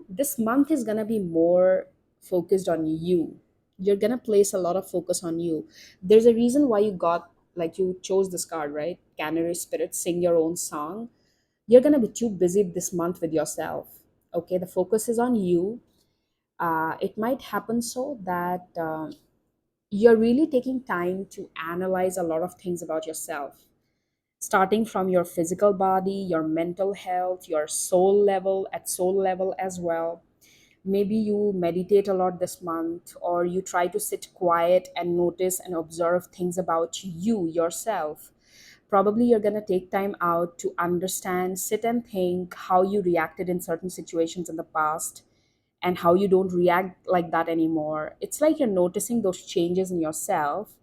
this month is going to be more focused on you. You're going to place a lot of focus on you. There's a reason why you got, like, you chose this card, right? Canary spirit, sing your own song. You're going to be too busy this month with yourself. Okay, the focus is on you. It might happen so that you're really taking time to analyze a lot of things about yourself, starting from your physical body, your mental health, your soul level as well. Maybe you meditate a lot this month, or you try to sit quiet and notice and observe things about you yourself. Probably you're going to take time out to understand, sit and think how you reacted in certain situations in the past, and how you don't react like that anymore. It's like you're noticing those changes in yourself.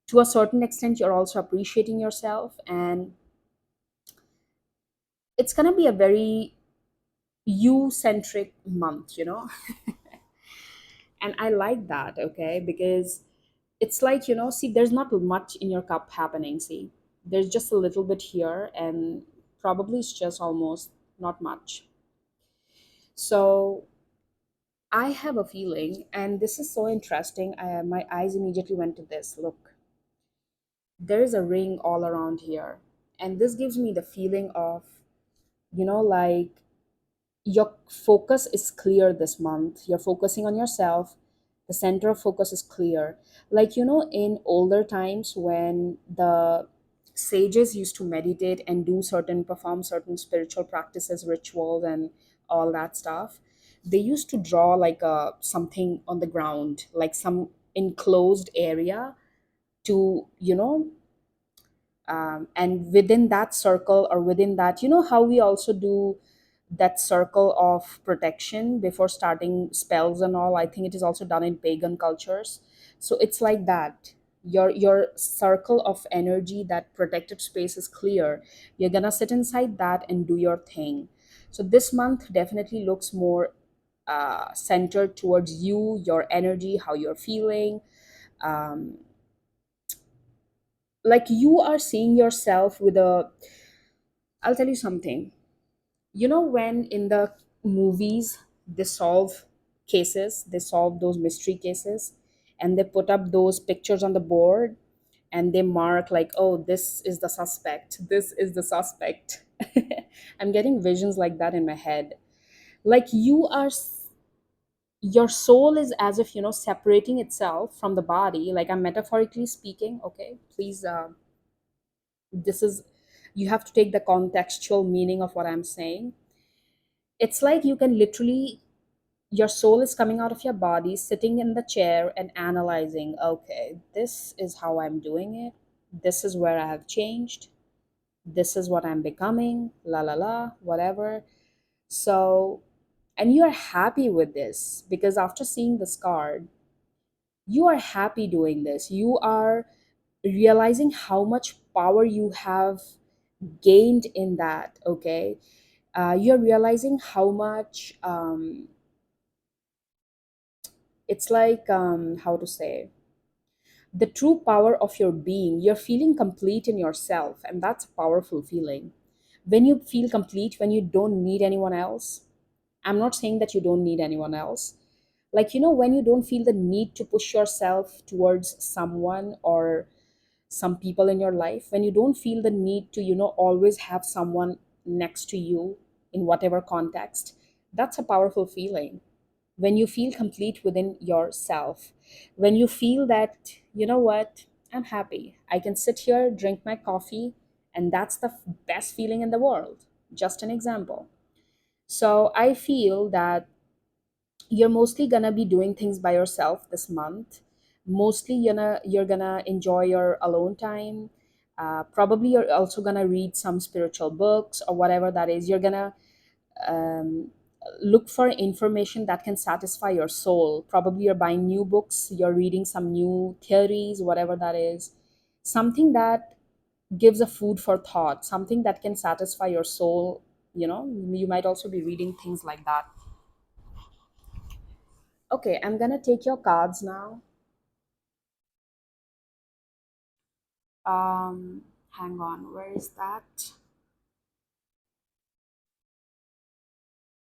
To a certain extent, you're also appreciating yourself, and it's going to be a very you centric month. And I like that, okay, because it's like, see, there's not much in your cup happening. See, there's just a little bit here, and probably it's just almost not much. So I have a feeling, and this is so interesting. My eyes immediately went to this. Look, there is a ring all around here. And this gives me the feeling of, like, your focus is clear this month. You're focusing on yourself. The center of focus is clear. Like, in older times when the sages used to meditate and perform certain spiritual practices, rituals, and all that stuff. they used to draw like a something on the ground, like some enclosed area to, and within that circle, or within that, how we also do that circle of protection before starting spells and all. I think it is also done in pagan cultures. So it's like that. Your circle of energy, that protected space, is clear. You're gonna sit inside that and do your thing. So this month definitely looks more centered towards you, your energy, how you're feeling. um, like you are seeing yourself with a, I'll tell you something. When in the movies they solve cases, they solve those mystery cases, and they put up those pictures on the board, and they mark like, oh, this is the suspect, this is the suspect. I'm getting visions like that in my head. Like your soul is as if, separating itself from the body. Like, I'm metaphorically speaking, okay? Please, this is, you have to take the contextual meaning of what I'm saying. It's like you can literally, your soul is coming out of your body, sitting in the chair and analyzing, okay, this is how I'm doing it, this is where I have changed, this is what I'm becoming, la la la, whatever. So, and you are happy with this because after seeing this card, you are happy doing this. You are realizing how much power you have gained in that, okay? You're realizing how much, it's like, how to say, the true power of your being. You're feeling complete in yourself, and that's a powerful feeling. When you feel complete, when you don't need anyone else, I'm not saying that you don't need anyone else. Like, when you don't feel the need to push yourself towards someone or some people in your life, when you don't feel the need to, always have someone next to you in whatever context, that's a powerful feeling. When you feel complete within yourself, when you feel that, what, I'm happy, I can sit here, drink my coffee, and that's the best feeling in the world. Just an example. So I feel that you're mostly gonna be doing things by yourself this month. Mostly you're gonna enjoy your alone time. Probably you're also gonna read some spiritual books or whatever that is. You're gonna um, look for information that can satisfy your soul. Probably you're buying new books, you're reading some new theories, whatever that is. Something that gives a food for thought, something that can satisfy your soul. You might also be reading things like that. Okay, I'm gonna take your cards now. Hang on, where is that?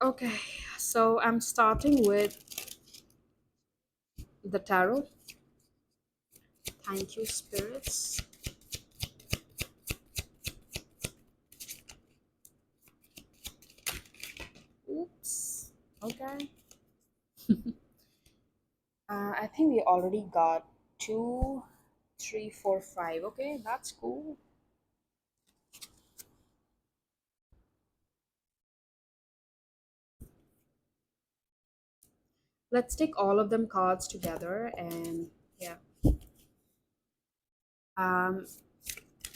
Okay, so I'm starting with the tarot. Thank you, spirits. Oops. Okay. I think we already got two, three, four, five. Okay, that's cool. Let's take all of them cards together and yeah. Um,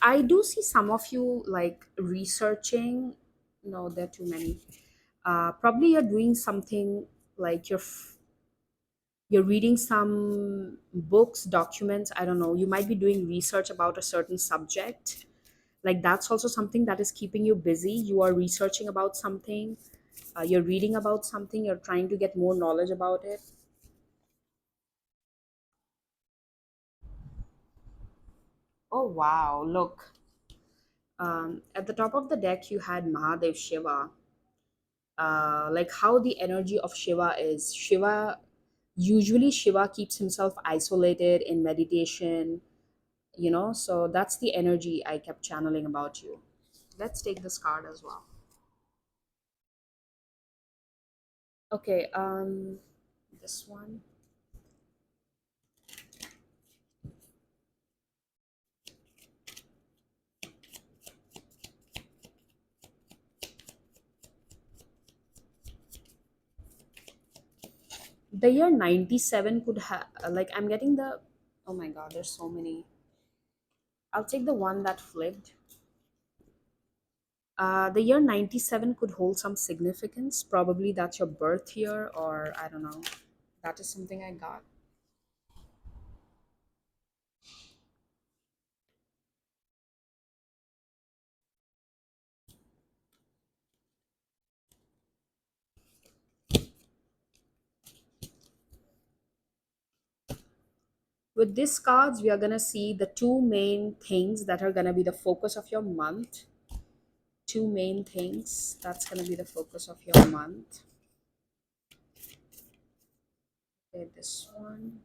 I do see some of you like researching. No, there are too many. Probably you're doing something like you're reading some books, documents. I don't know. You might be doing research about a certain subject. Like that's also something that is keeping you busy. You are researching about something. You're reading about something. You're trying to get more knowledge about it. Oh wow! Look, at the top of the deck, you had Mahadev Shiva. Like how the energy of Shiva is. Usually Shiva keeps himself isolated in meditation, so that's the energy I kept channeling about you. Let's take this card as well. Okay, this one. The year 97 could have, like, I'm getting the, oh my god, there's so many. I'll take the one that flipped. The year 97 could hold some significance. Probably that's your birth year, or I don't know. That is something I got. With these cards, we are going to see the two main things that are going to be the focus of your month. Two main things that's going to be the focus of your month. Okay, this one.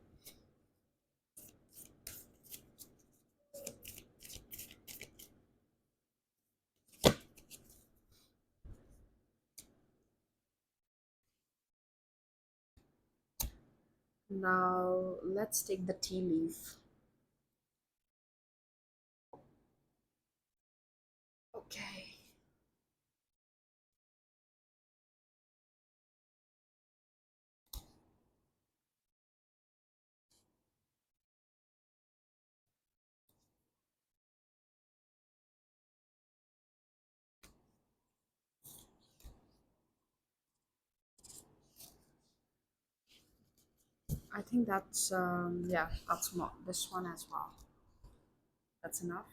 Now, let's take the tea leaf. Okay. I think that's, yeah, that's more. This one as well. That's enough.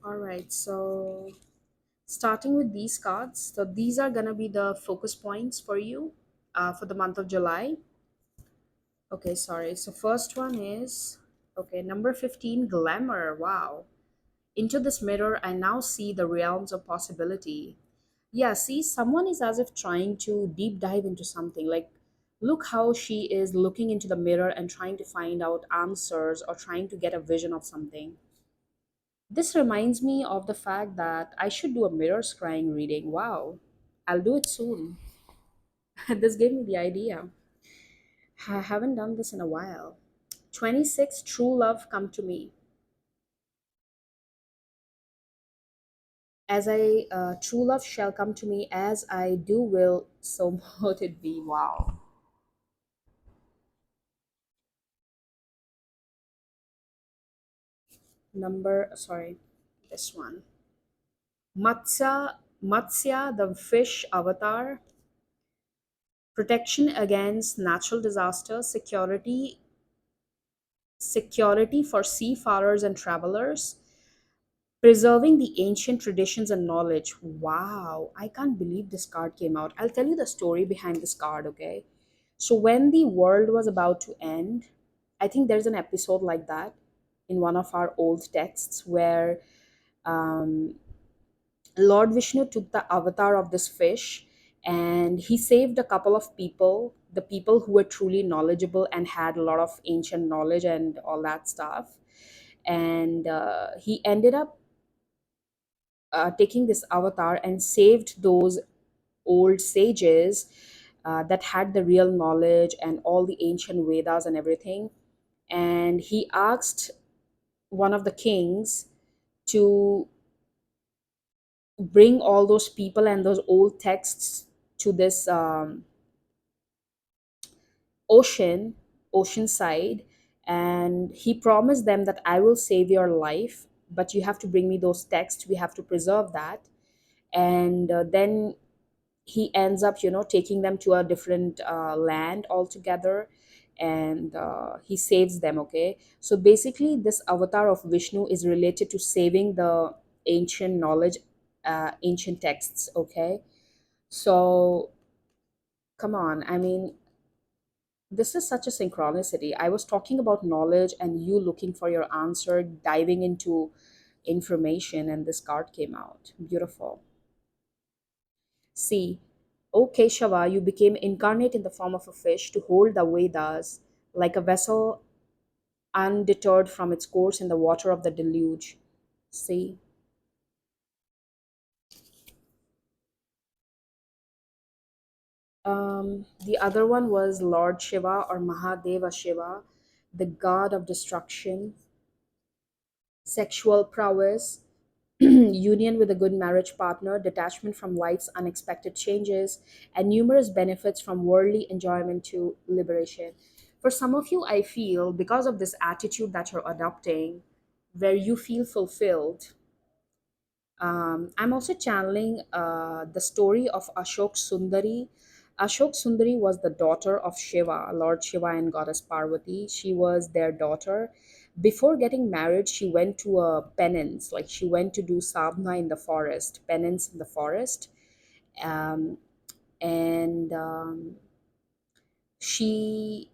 All right, so starting with these cards, so these are gonna be the focus points for you for the month of July. Okay, sorry. So first one is, okay, number 15, glamour. Wow. Into this mirror, I now see the realms of possibility. Yeah, see, someone is as if trying to deep dive into something. Like, look how she is looking into the mirror and trying to find out answers or trying to get a vision of something. This reminds me of the fact that I should do a mirror scrying reading. Wow, I'll do it soon. This gave me the idea. I haven't done this in a while. 26, true love come to me. As I, true love shall come to me as I do will, so mote it be. Wow. Number, sorry, this one. Matsya, the fish avatar, protection against natural disaster, security for seafarers and travelers, preserving the ancient traditions and knowledge. Wow, I can't believe this card came out. I'll tell you the story behind this card, okay? So, when the world was about to end, I think there's an episode like that in one of our old texts where um, Lord Vishnu took the avatar of this fish and he saved a couple of people, the people who were truly knowledgeable and had a lot of ancient knowledge and all that stuff. And he ended up taking this avatar and saved those old sages that had the real knowledge and all the ancient Vedas and everything. And he asked one of the kings to bring all those people and those old texts to this ocean, ocean side, and he promised them that I will save your life, but you have to bring me those texts. We have to preserve that. And then he ends up, taking them to a different land altogether, and he saves them. Okay, so basically, this avatar of Vishnu is related to saving the ancient knowledge, ancient texts. Okay, so come on, I mean, this is such a synchronicity. I was talking about knowledge and you looking for your answer, diving into information, and this card came out. Beautiful. See, O Keshava, you became incarnate in the form of a fish to hold the Vedas like a vessel undeterred from its course in the water of the deluge. See, The other one was Lord Shiva or Mahadeva Shiva, the god of destruction, sexual prowess, union with a good marriage partner, detachment from life's unexpected changes, and numerous benefits from worldly enjoyment to liberation. For some of you, I feel because of this attitude that you're adopting, where you feel fulfilled, I'm also channeling the story of Ashok Sundari. Ashok Sundari was the daughter of Shiva, Lord Shiva and Goddess Parvati. She was their daughter. Before getting married, she went to a penance, like she went to do sadhana in the forest, penance in the forest. Um, and she,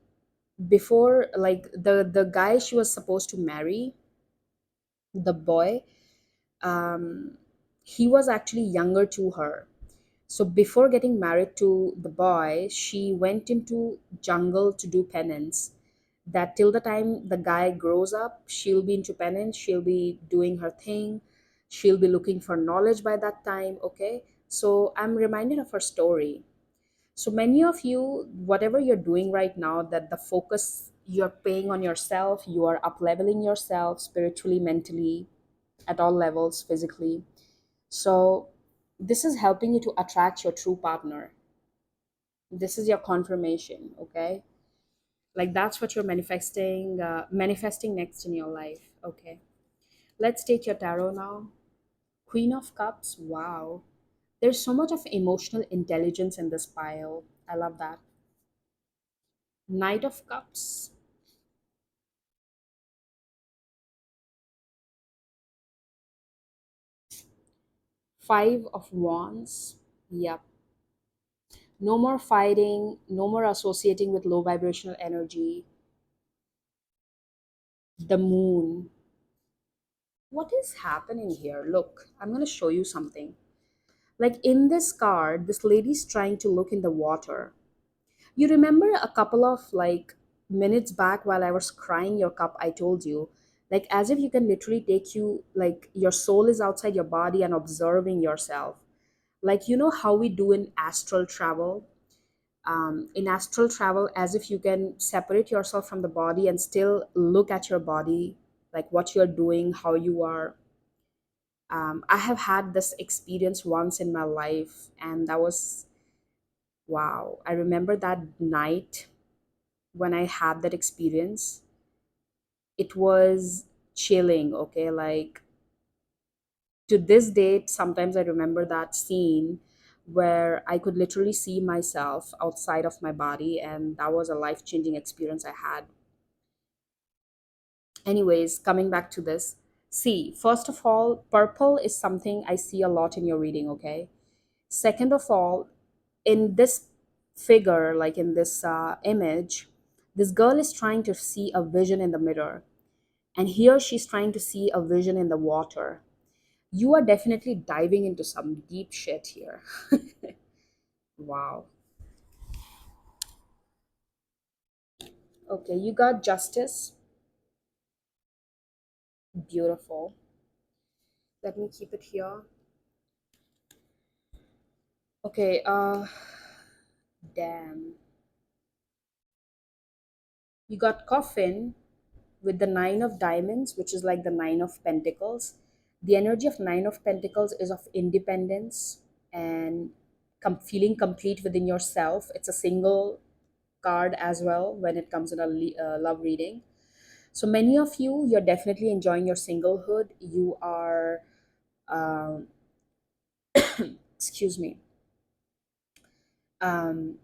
before, like the guy she was supposed to marry, the boy, um, he was actually younger to her. So before getting married to the boy, she went into jungle to do penance. That till the time the guy grows up, she'll be into penance, she'll be doing her thing, she'll be looking for knowledge by that time, okay? So I'm reminded of her story. So many of you, whatever you're doing right now, that the focus you're paying on yourself, you are up leveling yourself spiritually, mentally, at all levels, physically. So this is helping you to attract your true partner. This is your confirmation, okay? Like that's what you're manifesting next in your life, okay? Let's take your tarot now. Queen of Cups, wow. There's so much of emotional intelligence in this pile. I love that. Knight of Cups, Five of Wands. Yep. No more fighting, no more associating with low vibrational energy. The Moon. What is happening here? Look, I'm going to show you something. Like in this card, this lady's trying to look in the water. You remember a couple of like minutes back while I was crying your cup, I told you, like as if you can literally take you, like your soul is outside your body and observing yourself. Like, you know how we do in astral travel? In astral travel, as if you can separate yourself from the body and still look at your body, like what you're doing, how you are. I have had this experience once in my life, and that was wow. I remember that night when I had that experience. It was chilling, okay? Like to this date, sometimes I remember that scene where I could literally see myself outside of my body, and that was a life changing experience I had. Anyways, coming back to this, see, first of all, purple is something I see a lot in your reading, okay? Second of all, in this figure, like in this image, this girl is trying to see a vision in the mirror. And here she's trying to see a vision in the water. You are definitely diving into some deep shit here. Wow. Okay, you got justice. Beautiful. Let me keep it here. Okay, damn. You got coffin with the nine of diamonds, which is like the nine of pentacles. The energy of nine of pentacles is of independence and feeling complete within yourself. It's a single card as well when it comes in a love reading. So many of you, you're definitely enjoying your singlehood. You are, um, excuse me, um,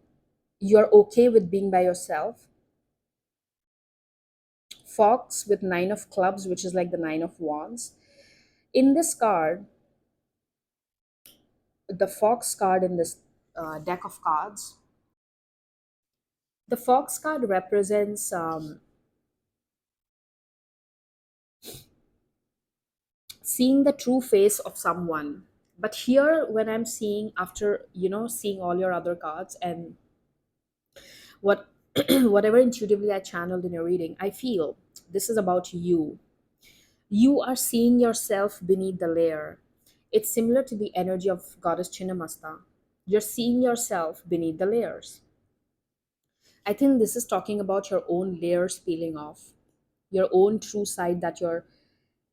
you're okay with being by yourself. Fox with nine of clubs, which is like the nine of wands. In this card, the fox card in this deck of cards, the fox card represents seeing the true face of someone. But here, when I'm seeing, after seeing all your other cards and what whatever intuitively I channeled in your reading, I feel this is about you. You are seeing yourself beneath the layer. It's similar to the energy of Goddess Chinnamasta. You're seeing yourself beneath the layers. I think this is talking about your own layers peeling off, your own true side that you're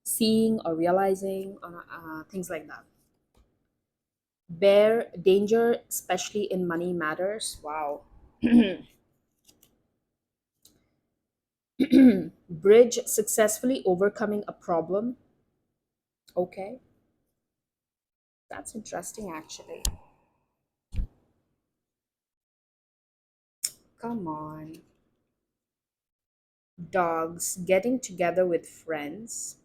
seeing or realizing, or things like that. Bear danger, especially in money matters. Wow. Bridge successfully overcoming a problem. Okay, that's interesting actually. Come on. Dogs getting together with friends.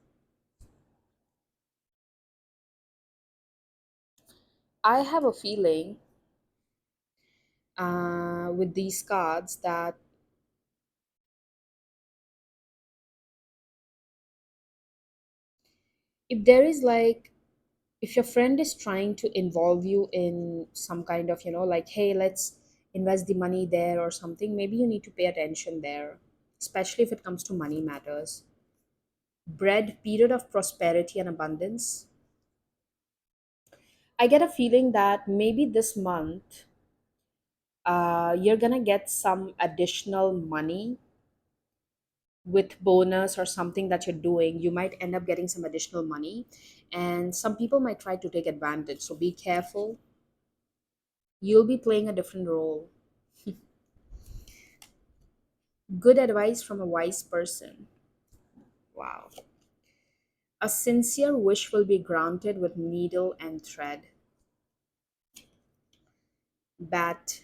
I have a feeling with these cards that if there is like, if your friend is trying to involve you in some kind of, like, hey, let's invest the money there or something, maybe you need to pay attention there, especially if it comes to money matters. Bread, period of prosperity and abundance. I get a feeling that maybe this month you're gonna get some additional money with bonus or something that you're doing. You might end up getting some additional money, and some people might try to take advantage, so be careful. You'll be playing a different role. Good advice from a wise person. Wow. A sincere wish will be granted with needle and thread. Bat.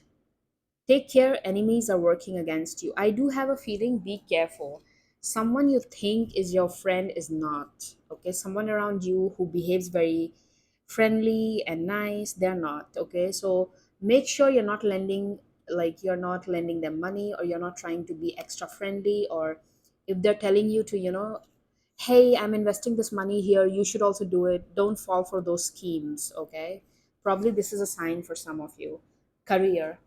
Take care, enemies are working against you. I do have a feeling, be careful. Someone you think is your friend is not. Okay, someone around you who behaves very friendly and nice, they're not. Okay, so make sure you're not lending, like, you're not lending them money, or you're not trying to be extra friendly, or if they're telling you to, hey, I'm investing this money here, you should also do it. Don't fall for those schemes. Okay, probably this is a sign for some of you. Career.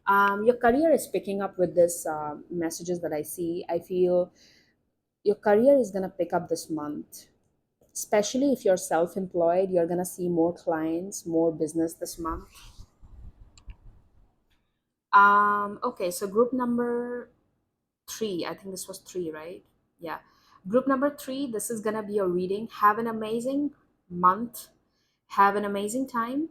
Your career is picking up with this messages that I see. I feel your career is going to pick up this month, especially if you're self-employed. You're going to see more clients, more business this month. Okay, so group number three, I think this was three, right? Yeah, group number three, this is going to be a reading. Have an amazing month. Have an amazing time.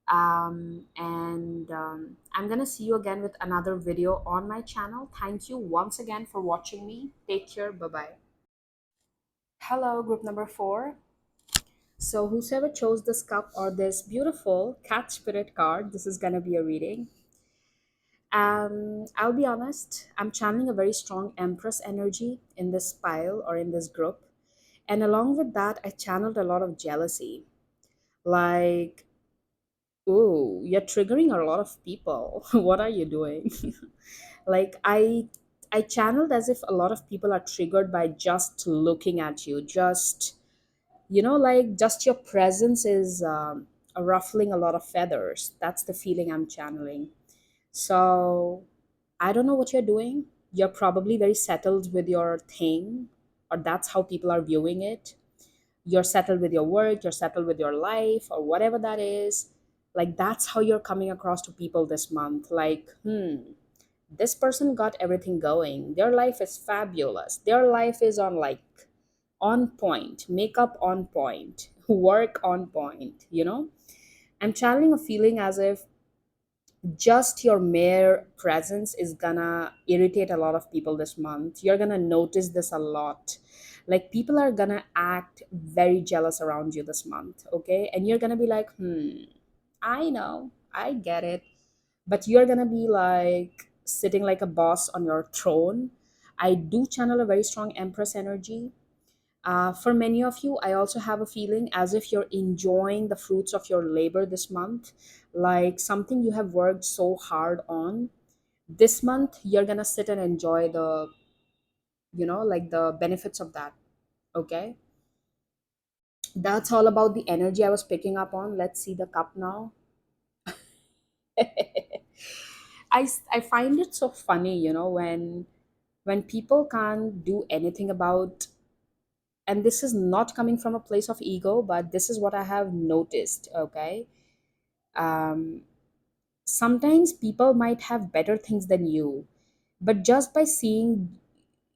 And I'm gonna see you again with another video on my channel. Thank you once again for watching me. Take care. Bye bye. Hello, group number four. So whosoever chose this cup or this beautiful cat spirit card, this is gonna be a reading. I'll be honest, I'm channeling a very strong Empress energy in this pile or in this group. And along with that, I channeled a lot of jealousy. Like, ooh, you're triggering a lot of people. What are you doing? Like, I channeled as if a lot of people are triggered by just looking at you. Just, like, just your presence is ruffling a lot of feathers. That's the feeling I'm channeling. So I don't know what you're doing. You're probably very settled with your thing, or that's how people are viewing it. You're settled with your work, you're settled with your life, or whatever that is. Like, that's how you're coming across to people this month. Like, this person got everything going. Their life is fabulous. Their life is on, like, on point, makeup on point, work on point. I'm channeling a feeling as if just your mere presence is gonna irritate a lot of people this month. You're gonna notice this a lot. Like, people are gonna act very jealous around you this month. Okay, and you're gonna be like, I know, I get it. But you're gonna be like sitting like a boss on your throne. I do channel a very strong Empress energy. For many of you, I also have a feeling as if you're enjoying the fruits of your labor this month, like something you have worked so hard on. This month, you're gonna sit and enjoy the, like, the benefits of that. Okay, that's all about the energy I was picking up on. Let's see the cup now. I find it so funny, when people can't do anything about, and this is not coming from a place of ego, but this is what I have noticed. Okay, Um, Sometimes people might have better things than you, but just by seeing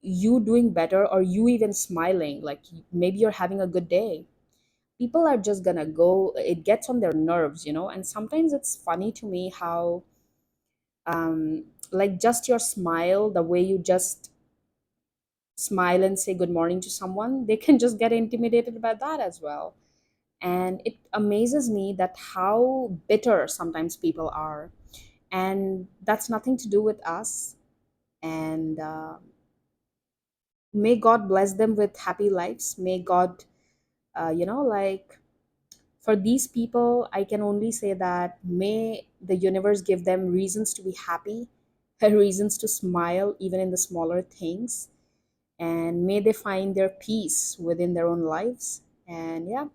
you doing better or you even smiling, like maybe you're having a good day, people are just gonna go, it gets on their nerves, you know. And sometimes it's funny to me how, like, just your smile, the way you just smile and say good morning to someone, they can just get intimidated by that as well. And it amazes me that how bitter sometimes people are, and that's nothing to do with us. And may God bless them with happy lives. May God, like, for these people, I can only say that may the universe give them reasons to be happy, reasons to smile even in the smaller things, and may they find their peace within their own lives. And yeah,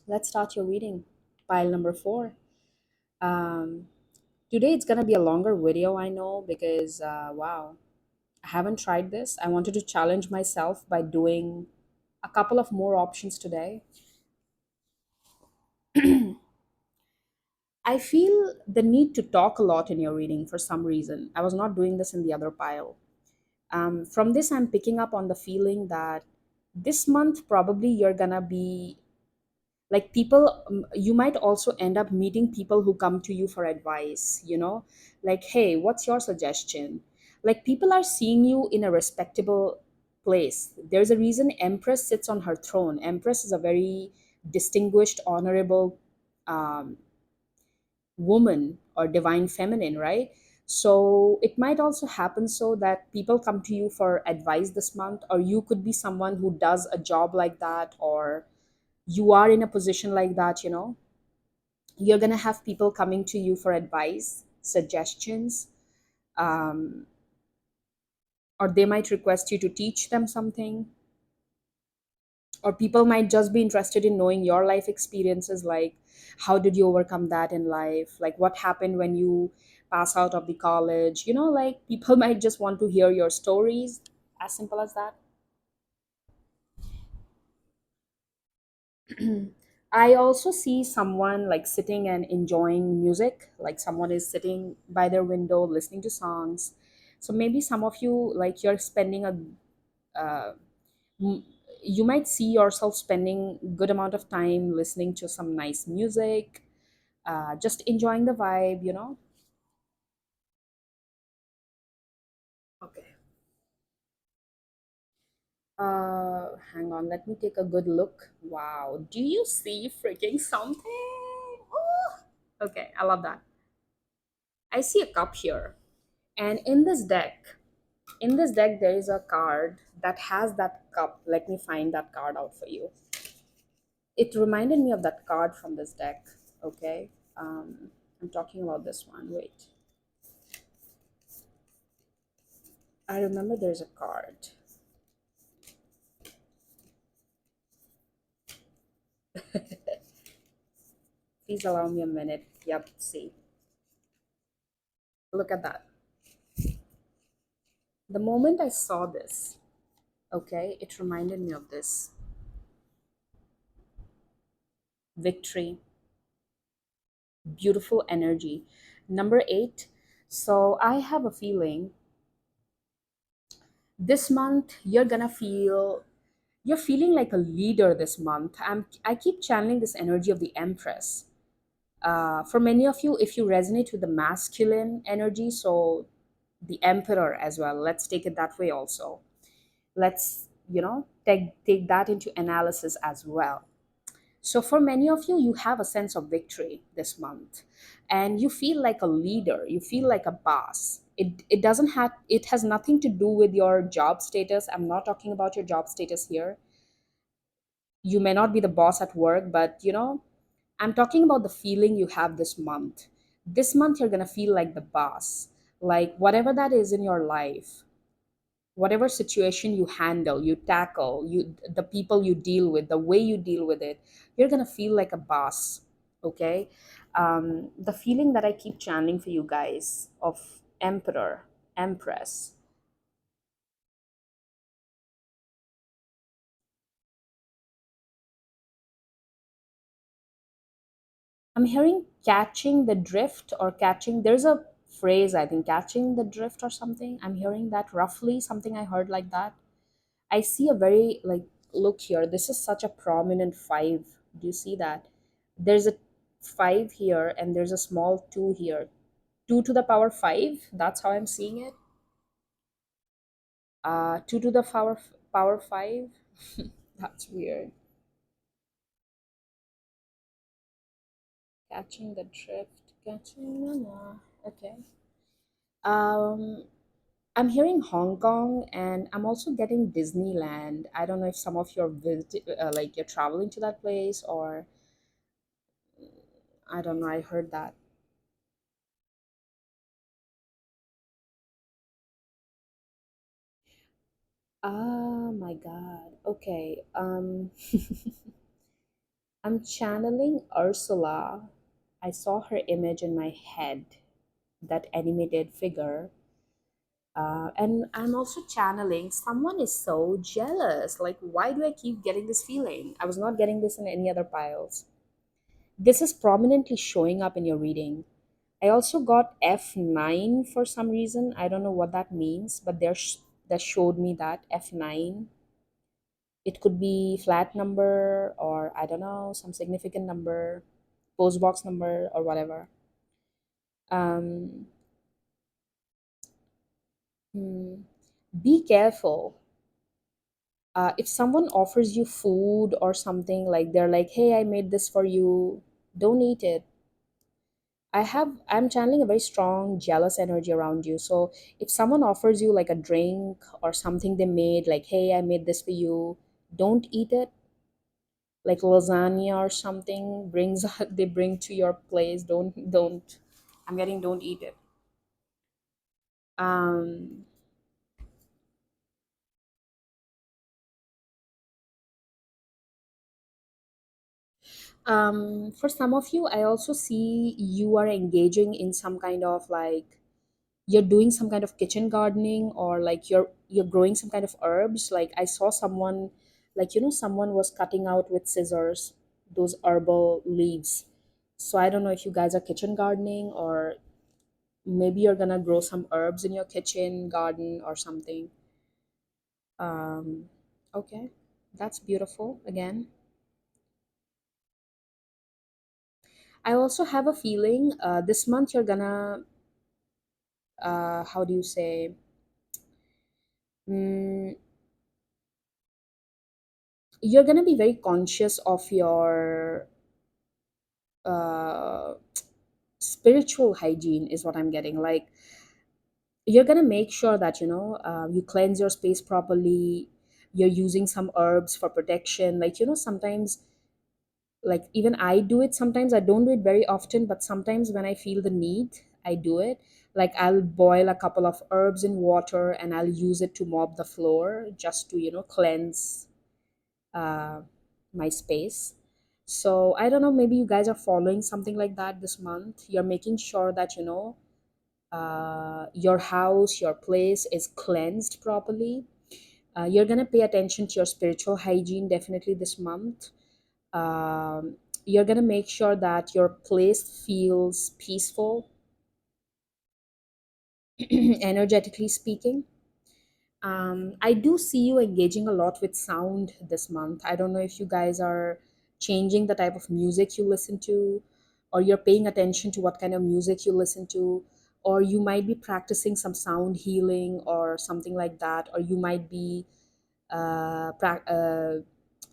let's start your reading. Pile number 4. um, Today it's gonna be a longer video, I know, because wow, I haven't tried this. I wanted to challenge myself by doing a couple of more options today. I feel the need to talk a lot in your reading for some reason. I was not doing this in the other pile. From this, I'm picking up on the feeling that this month probably you're gonna be like people. You might also end up meeting people who come to you for advice, you know, like, hey, what's your suggestion? Like, people are seeing you in a respectable place. There's a reason Empress sits on her throne. Empress is a very distinguished, honorable um, woman or divine feminine, right? So it might also happen so that people come to you for advice this month, or you could be someone who does a job like that, or you are in a position like that, you know. You're going to have people coming to you for advice, suggestions, um, or they might request you to teach them something, or people might just be interested in knowing your life experiences, like how did you overcome that in life, like what happened when you pass out of the college, you know, like people might just want to hear your stories, as simple as that. I also see someone like sitting and enjoying music, like someone is sitting by their window listening to songs. So maybe some of you, like, you're spending a uh, m- you might see yourself spending good amount of time listening to some nice music, just enjoying the vibe, you know. Okay. Hang on, let me take a good look. Wow, do you see freaking something? Ooh. Okay, I love that. I see a cup here, and in this deck there is a card that has that cup. Let me find that card out for you. It reminded me of that card from this deck. Okay. I'm talking about this one. Wait, I remember there's a card. Please allow me a minute. Yep, see. Look at that. The moment I saw this, okay, it reminded me of this victory, beautiful energy. Number 8. So I have a feeling this month you're feeling like a leader this month. I keep channeling this energy of the Empress. For many of you, if you resonate with the masculine energy, so the Emperor as well, let's take it that way also. Let's, take that into analysis as well. So for many of you, you have a sense of victory this month, and you feel like a leader, you feel like a boss. It has nothing to do with your job status. I'm not talking about your job status here. You may not be the boss at work, but I'm talking about the feeling you have this month. This month you're going to feel like the boss. Like whatever that is in your life, whatever situation you handle, you tackle, the people you deal with, the way you deal with it, you're going to feel like a boss. Okay. The feeling that I keep channeling for you guys of Emperor, Empress, I'm hearing Catching the drift, or catching, there's a phrase, I think, catching the drift or something. I'm hearing that roughly, something I heard like that. I see a very, like, look here, this is such a prominent five. Do you see that? There's a five here and there's a small two here. Two to the power five, that's how I'm seeing it. Two to the power five. That's weird. Catching the drift, catching, no, no. Okay. Um, I'm hearing Hong Kong, and I'm also getting Disneyland. I don't know if some of your like you're traveling to that place, or I don't know. I heard that. Oh my God. Okay. I'm channeling Ursula. I saw her image in my head, that animated figure. And I'm also channeling someone is so jealous. Like, why do I keep getting this feeling? I was not getting this in any other piles. This is prominently showing up in your reading. I also got F9 for some reason. I don't know what that means, but that showed me that F9. It could be flat number, or I don't know, some significant number, postbox number, or whatever. Um, hmm, be careful. If someone offers you food or something, like they're like, hey, I made this for you, don't eat it. I'm channeling a very strong jealous energy around you. So if someone offers you like a drink or something they made, like, hey, I made this for you, don't eat it. Like lasagna or something brings they bring to your place, don't, I'm getting, don't eat it. Um for some of you, I also see you are engaging in some kind of, like, you're doing some kind of kitchen gardening, or like you're growing some kind of herbs. Like, I saw someone, like, someone was cutting out with scissors those herbal leaves. So I don't know if you guys are kitchen gardening, or maybe you're gonna grow some herbs in your kitchen garden or something. um okay, that's beautiful again. I also have a feeling this month you're gonna, how do you say, mm, you're gonna be very conscious of your uh, spiritual hygiene, is what I'm getting. Like, you're gonna make sure that you cleanse your space properly. You're using some herbs for protection. Like, sometimes, like, even I do it sometimes. I don't do it very often, but sometimes when I feel the need, I do it. Like, I'll boil a couple of herbs in water and I'll use it to mop the floor, just to cleanse uh, my space. So I don't know, maybe you guys are following something like that this month. You're making sure that your house, your place is cleansed properly. You're gonna pay attention to your spiritual hygiene definitely this month. You're gonna make sure that your place feels peaceful, energetically speaking. I do see you engaging a lot with sound this month. I don't know if you guys are changing the type of music you listen to, or you're paying attention to what kind of music you listen to, or you might be practicing some sound healing or something like that, or you might be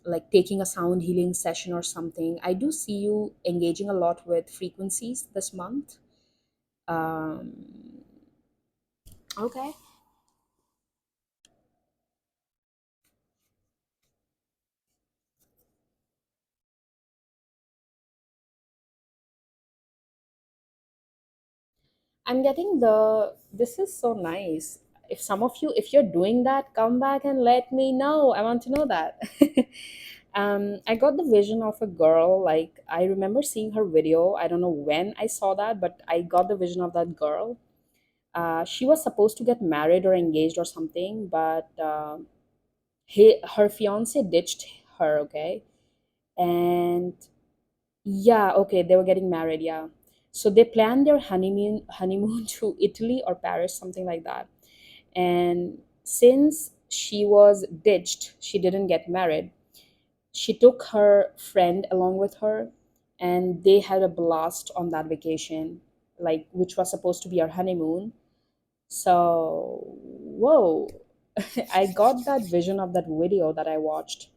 like taking a sound healing session or something. I do see you engaging a lot with frequencies this month. Um, okay. I'm getting this is so nice. If some of you, if you're doing that, come back and let me know. I want to know that. I got the vision of a girl. Like, I remember seeing her video. I don't know when I saw that, but I got the vision of that girl. She was supposed to get married or engaged or something, but her fiance ditched her. Okay, and yeah, okay, they were getting married. Yeah, So they planned their honeymoon to Italy or Paris, something like that. And since she was ditched, she didn't get married. She took her friend along with her, and they had a blast on that vacation, like which was supposed to be our honeymoon. So, whoa, I got that vision of that video that I watched.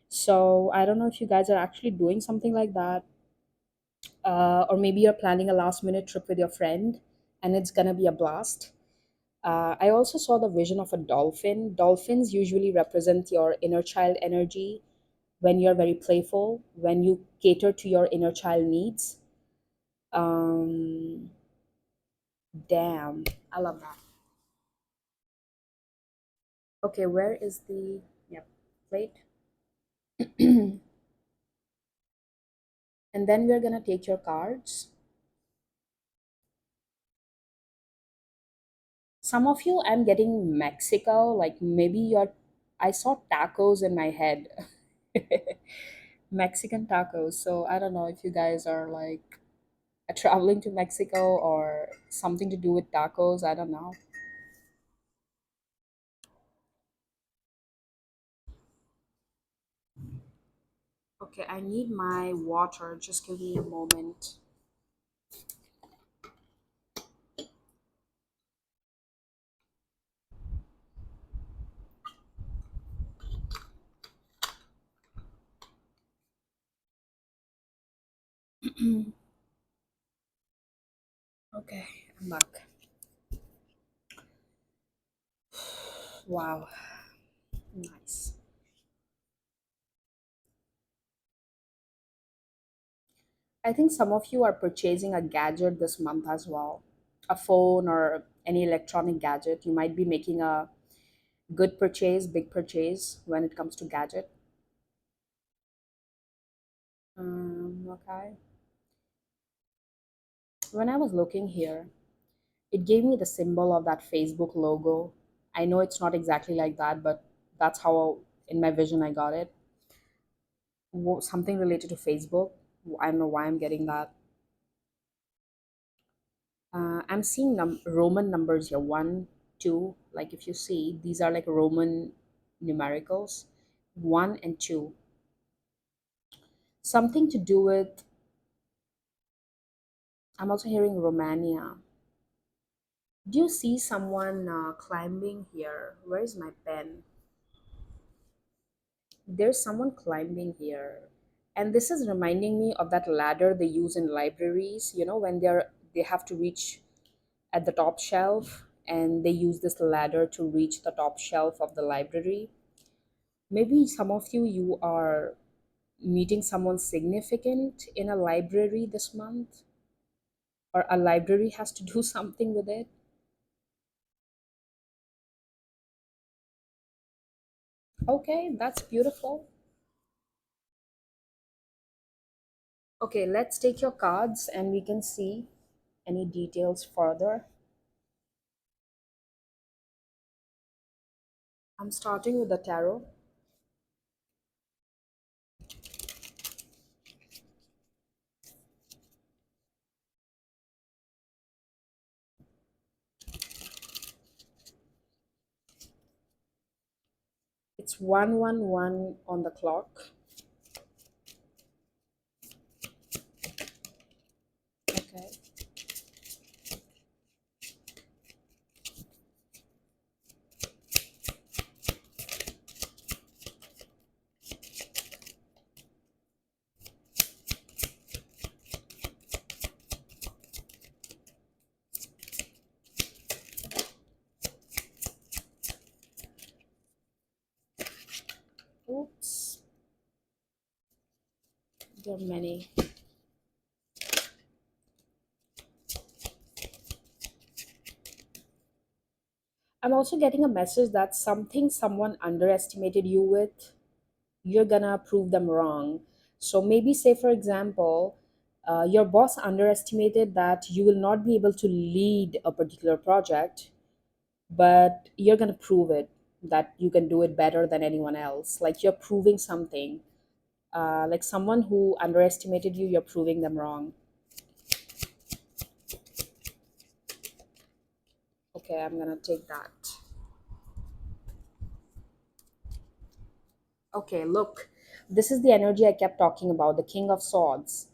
So, I don't know if you guys are actually doing something like that, or maybe you're planning a last minute trip with your friend and it's gonna be a blast. I also saw the vision of a dolphin. Dolphins usually represent your inner child energy when you're very playful, when you cater to your inner child needs. Um, Damn, I love that. Okay, where is the, yep, plate? And then we're gonna take your cards. Some of you, I'm getting Mexico, like maybe you're, I saw tacos in my head. Mexican tacos. So I don't know if you guys are like traveling to Mexico or something to do with tacos. I don't know. Okay, I need my water. Just give me a moment. Okay, I'm back. Wow, nice. I think some of you are purchasing a gadget this month as well. A phone or any electronic gadget. You might be making a good purchase, big purchase when it comes to gadget. Okay. When I was looking here, it gave me the symbol of that Facebook logo. I know it's not exactly like that, but that's how in my vision I got it. Something related to Facebook. I don't know why I'm getting that. I'm seeing Roman numbers here. One, two. Like if you see, these are like Roman numericals. One and two. Something to do with. I'm also hearing Romania. Do you see someone climbing here? Where is my pen? There's someone climbing here. And this is reminding me of that ladder they use in libraries, when they have to reach at the top shelf and they use this ladder to reach the top shelf of the library. Maybe some of you are meeting someone significant in a library this month, or a library has to do something with it. Okay, that's beautiful. Okay, let's take your cards and we can see any details further. I'm starting with the tarot. It's 111 on the clock. Okay. Oops. There are many. I'm also getting a message that something someone underestimated you with, you're gonna prove them wrong. So maybe, say, for example, your boss underestimated that you will not be able to lead a particular project, but you're gonna prove it that you can do it better than anyone else. Like you're proving something. Like someone who underestimated you, you're proving them wrong. Okay, I'm gonna take that. Okay, look, this is the energy I kept talking about, the King of Swords.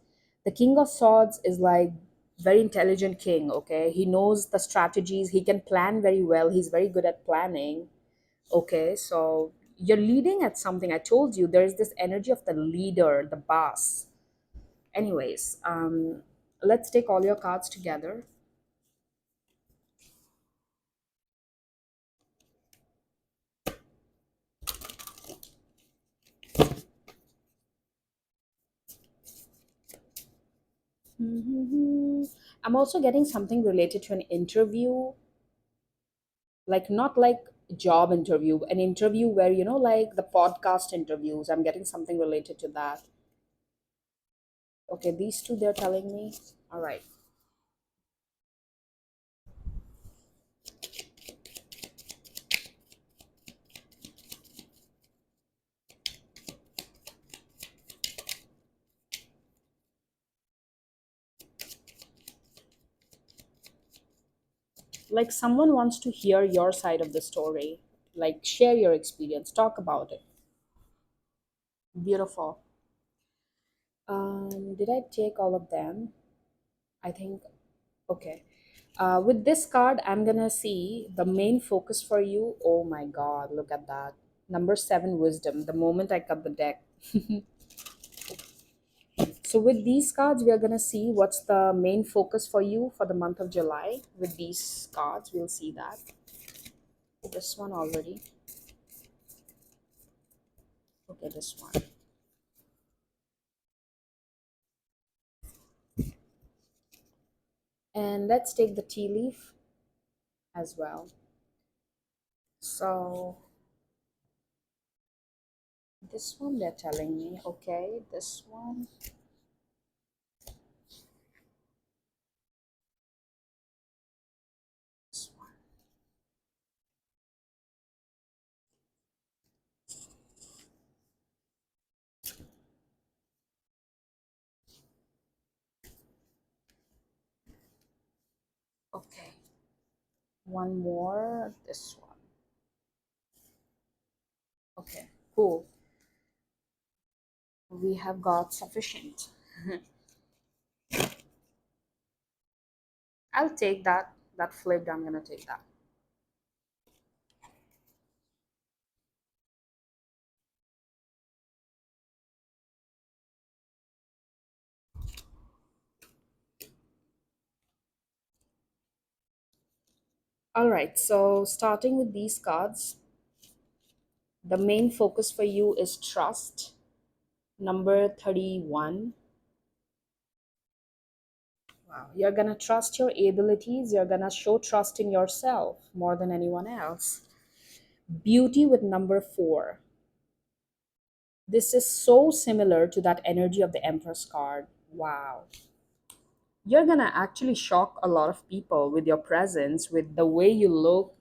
The King of Swords is like very intelligent king, okay? He knows the strategies, he can plan very well, he's very good at planning. Okay, so you're leading at something. I told you there's this energy of the leader, the boss. Anyways, let's take all your cards together. Mhm. I'm also getting something related to an interview, like not like job interview, an interview where, like the podcast interviews. I'm getting something related to that. Okay, these two they're telling me. All right. Like someone wants to hear your side of the story, like share your experience, talk about it. Beautiful. Did I take all of them? I think, okay. With this card, I'm gonna see the main focus for you. Oh my God, look at that. Number seven, wisdom. The moment I cut the deck. So with these cards, we are gonna see what's the main focus for you for the month of July. With these cards, we'll see that. This one already. Okay, this one. And let's take the tea leaf as well. So this one they're telling me, okay, this one. This one. Okay, one more, this one. Okay, cool. We have got sufficient. I'll take that. That flipped, I'm gonna take that. All right, so starting with these cards, the main focus for you is trust. Number 31. Wow, you're gonna trust your abilities, you're gonna show trust in yourself more than anyone else. Beauty with number 4. This is so similar to that energy of the Empress card. Wow. You're gonna actually shock a lot of people with your presence, with the way you look,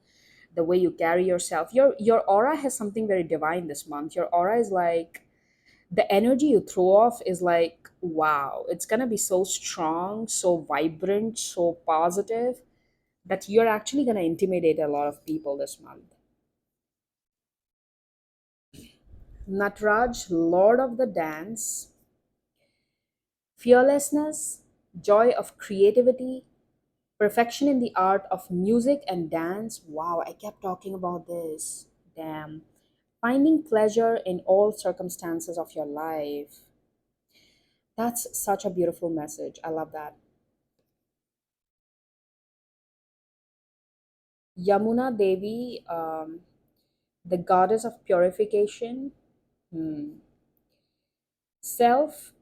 the way you carry yourself. Your aura has something very divine this month. Your aura is like the energy you throw off is like wow. It's gonna be so strong, so vibrant, so positive that you're actually gonna intimidate a lot of people this month. Natraj, Lord of the Dance, fearlessness, joy of creativity, perfection in the art of music and dance. Wow, I kept talking about this. Damn. Finding pleasure in all circumstances of your life. That's such a beautiful message. I love that. Yamuna Devi, the goddess of purification. Self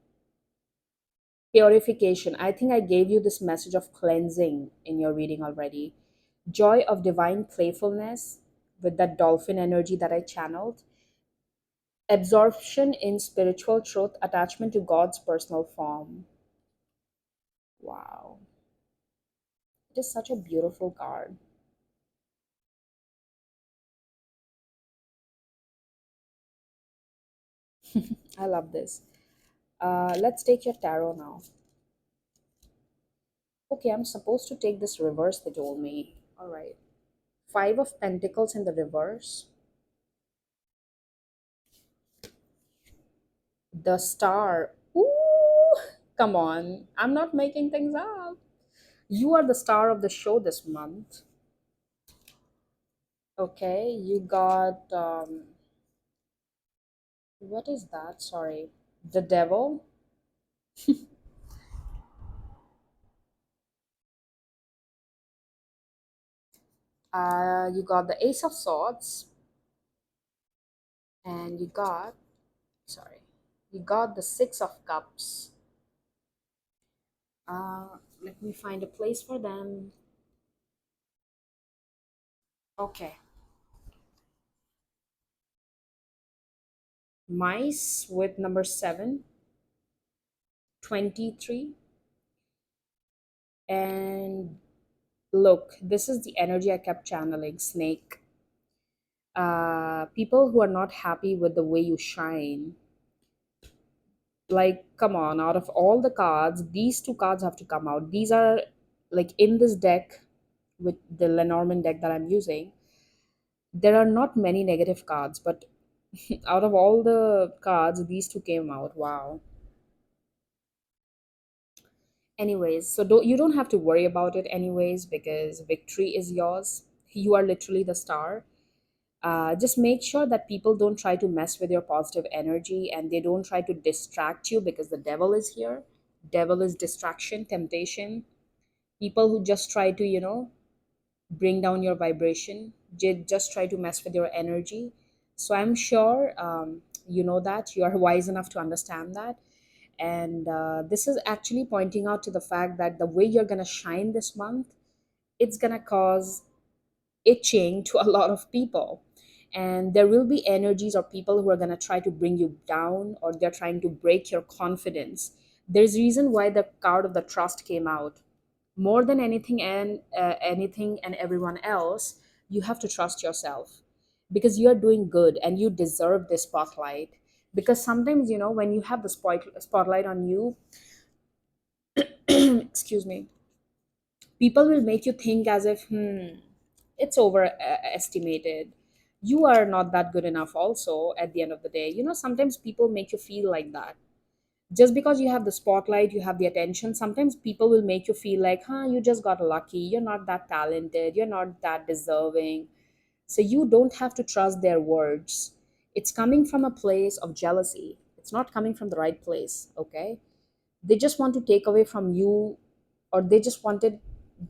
purification. I think I gave you this message of cleansing in your reading already. Joy of divine playfulness with that dolphin energy that I channeled. Absorption in spiritual truth, attachment to God's personal form. Wow. It is such a beautiful card. I love this. Let's take your tarot now. Okay, I'm supposed to take this reverse, they told me. All right. Five of Pentacles in the reverse. The Star. Ooh, come on. I'm not making things up. You are the star of the show this month. Okay, you got what is that? Sorry. The Devil. You got the Ace of Swords, and sorry, you got the Six of Cups. Let me find a place for them. Okay, Mice with number 7, 23, and look, this is the energy I kept channeling. Snake. People who are not happy with the way you shine. Like, come on, out of all the cards, these two cards have to come out. These are like in this deck, with the Lenormand deck that I'm using, there are not many negative cards, but out of all the cards, these two came out. Wow. Anyways, so you don't have to worry about it anyways, because victory is yours. You are literally the star. Just make sure that people don't try to mess with your positive energy, and they don't try to distract you, because the devil is here. Devil is distraction, temptation. People who just try to, bring down your vibration, just try to mess with your energy. So I'm sure you know that you are wise enough to understand that. And this is actually pointing out to the fact that the way you're going to shine this month, it's going to cause itching to a lot of people. And there will be energies or people who are going to try to bring you down, or they're trying to break your confidence. There's reason why the card of the Trust came out. More than anything and everyone else, you have to trust yourself, because you are doing good and you deserve this spotlight. Because sometimes, when you have the spotlight on you, excuse me, people will make you think as if, it's overestimated. You are not that good enough also. At the end of the day, sometimes people make you feel like that. Just because you have the spotlight, you have the attention, sometimes people will make you feel like, you just got lucky, you're not that talented, you're not that deserving. So you don't have to trust their words. It's coming from a place of jealousy, it's not coming from the right place. Okay, they just want to take away from you, or they just wanted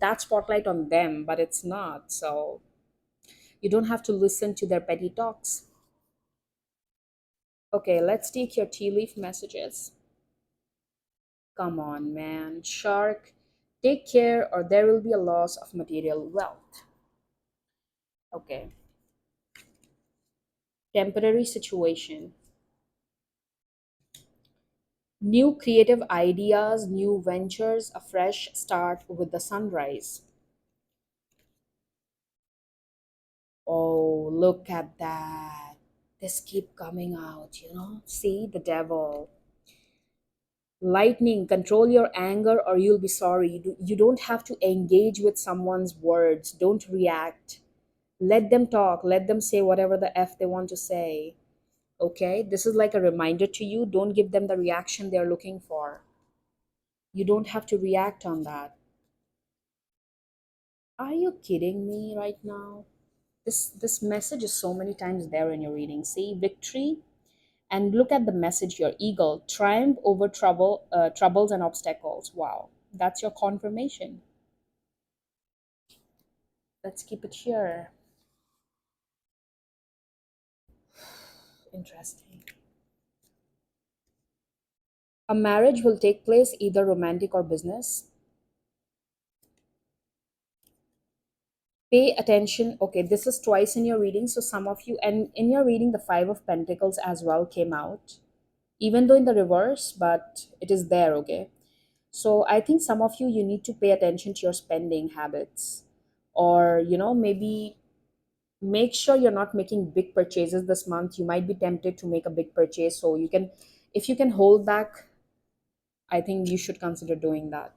that spotlight on them, but it's not. So you don't have to listen to their petty talks. Okay, let's take your tea leaf messages. Come on, man. Shark, take care or there will be a loss of material wealth. Okay. Temporary situation. New creative ideas, new ventures, a fresh start with the sunrise. Oh, look at that. This keep coming out. See, the devil. Lightning, control your anger or you'll be sorry. You don't have to engage with someone's words. Don't react. Let them talk, let them say whatever the F they want to say. Okay, this is like a reminder to you, don't give them the reaction they're looking for. You don't have to react on that. Are you kidding me right now? This message is so many times there in your reading. See, victory, and look at the message, your eagle, triumph over troubles and obstacles. Wow, that's your confirmation. Let's keep it here. Interesting. A marriage will take place, either romantic or business. Pay attention. Okay, this is twice in your reading, so some of you, and in your reading the Five of Pentacles as well came out, even though in the reverse, but it is there. Okay, so I think some of you need to pay attention to your spending habits, or maybe make sure you're not making big purchases this month. You might be tempted to make a big purchase, so you can, if you can hold back, I think you should consider doing that.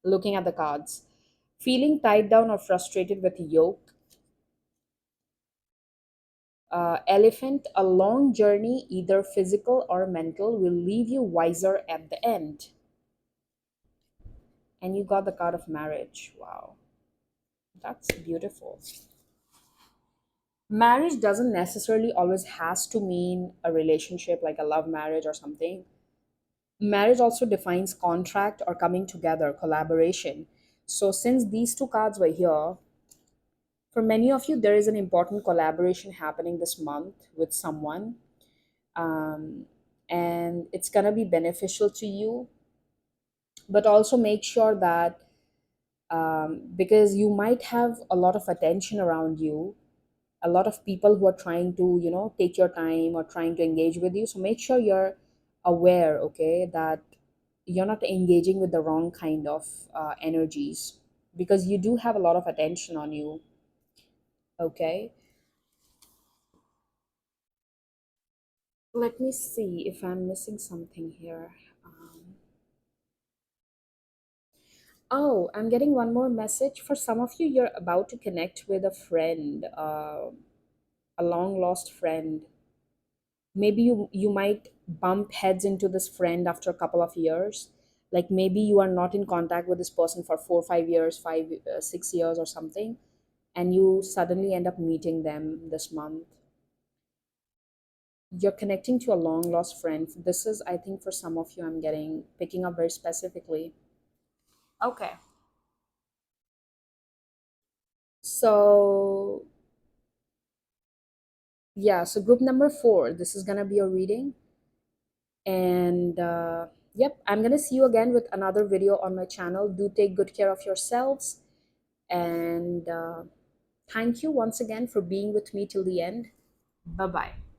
Looking at the cards, feeling tied down or frustrated with yoke. Elephant, a long journey, either physical or mental, will leave you wiser at the end. And you got the card of marriage. Wow, that's beautiful. Marriage doesn't necessarily always has to mean a relationship like a love marriage or something. Marriage also defines contract or coming together, collaboration. So since these two cards were here, for many of you, there is an important collaboration happening this month with someone, um, and it's gonna be beneficial to you. But also make sure that because you might have a lot of attention around you, a lot of people who are trying to take your time or trying to engage with you, so make sure you're aware, okay, that you're not engaging with the wrong kind of energies, because you do have a lot of attention on you. Okay, let me see if I'm missing something here. Oh, I'm getting one more message. For some of you, you're about to connect with a friend, a long lost friend. Maybe you might bump heads into this friend after a couple of years. Like maybe you are not in contact with this person for 4 5 years, 6 years or something, and you suddenly end up meeting them this month. You're connecting to a long lost friend. This is, I think, for some of you, I'm getting picking up very specifically. Okay. So yeah, so group number 4, this is gonna be a reading. And yep, I'm gonna see you again with another video on my channel. Do take good care of yourselves, and thank you once again for being with me till the end. Bye bye.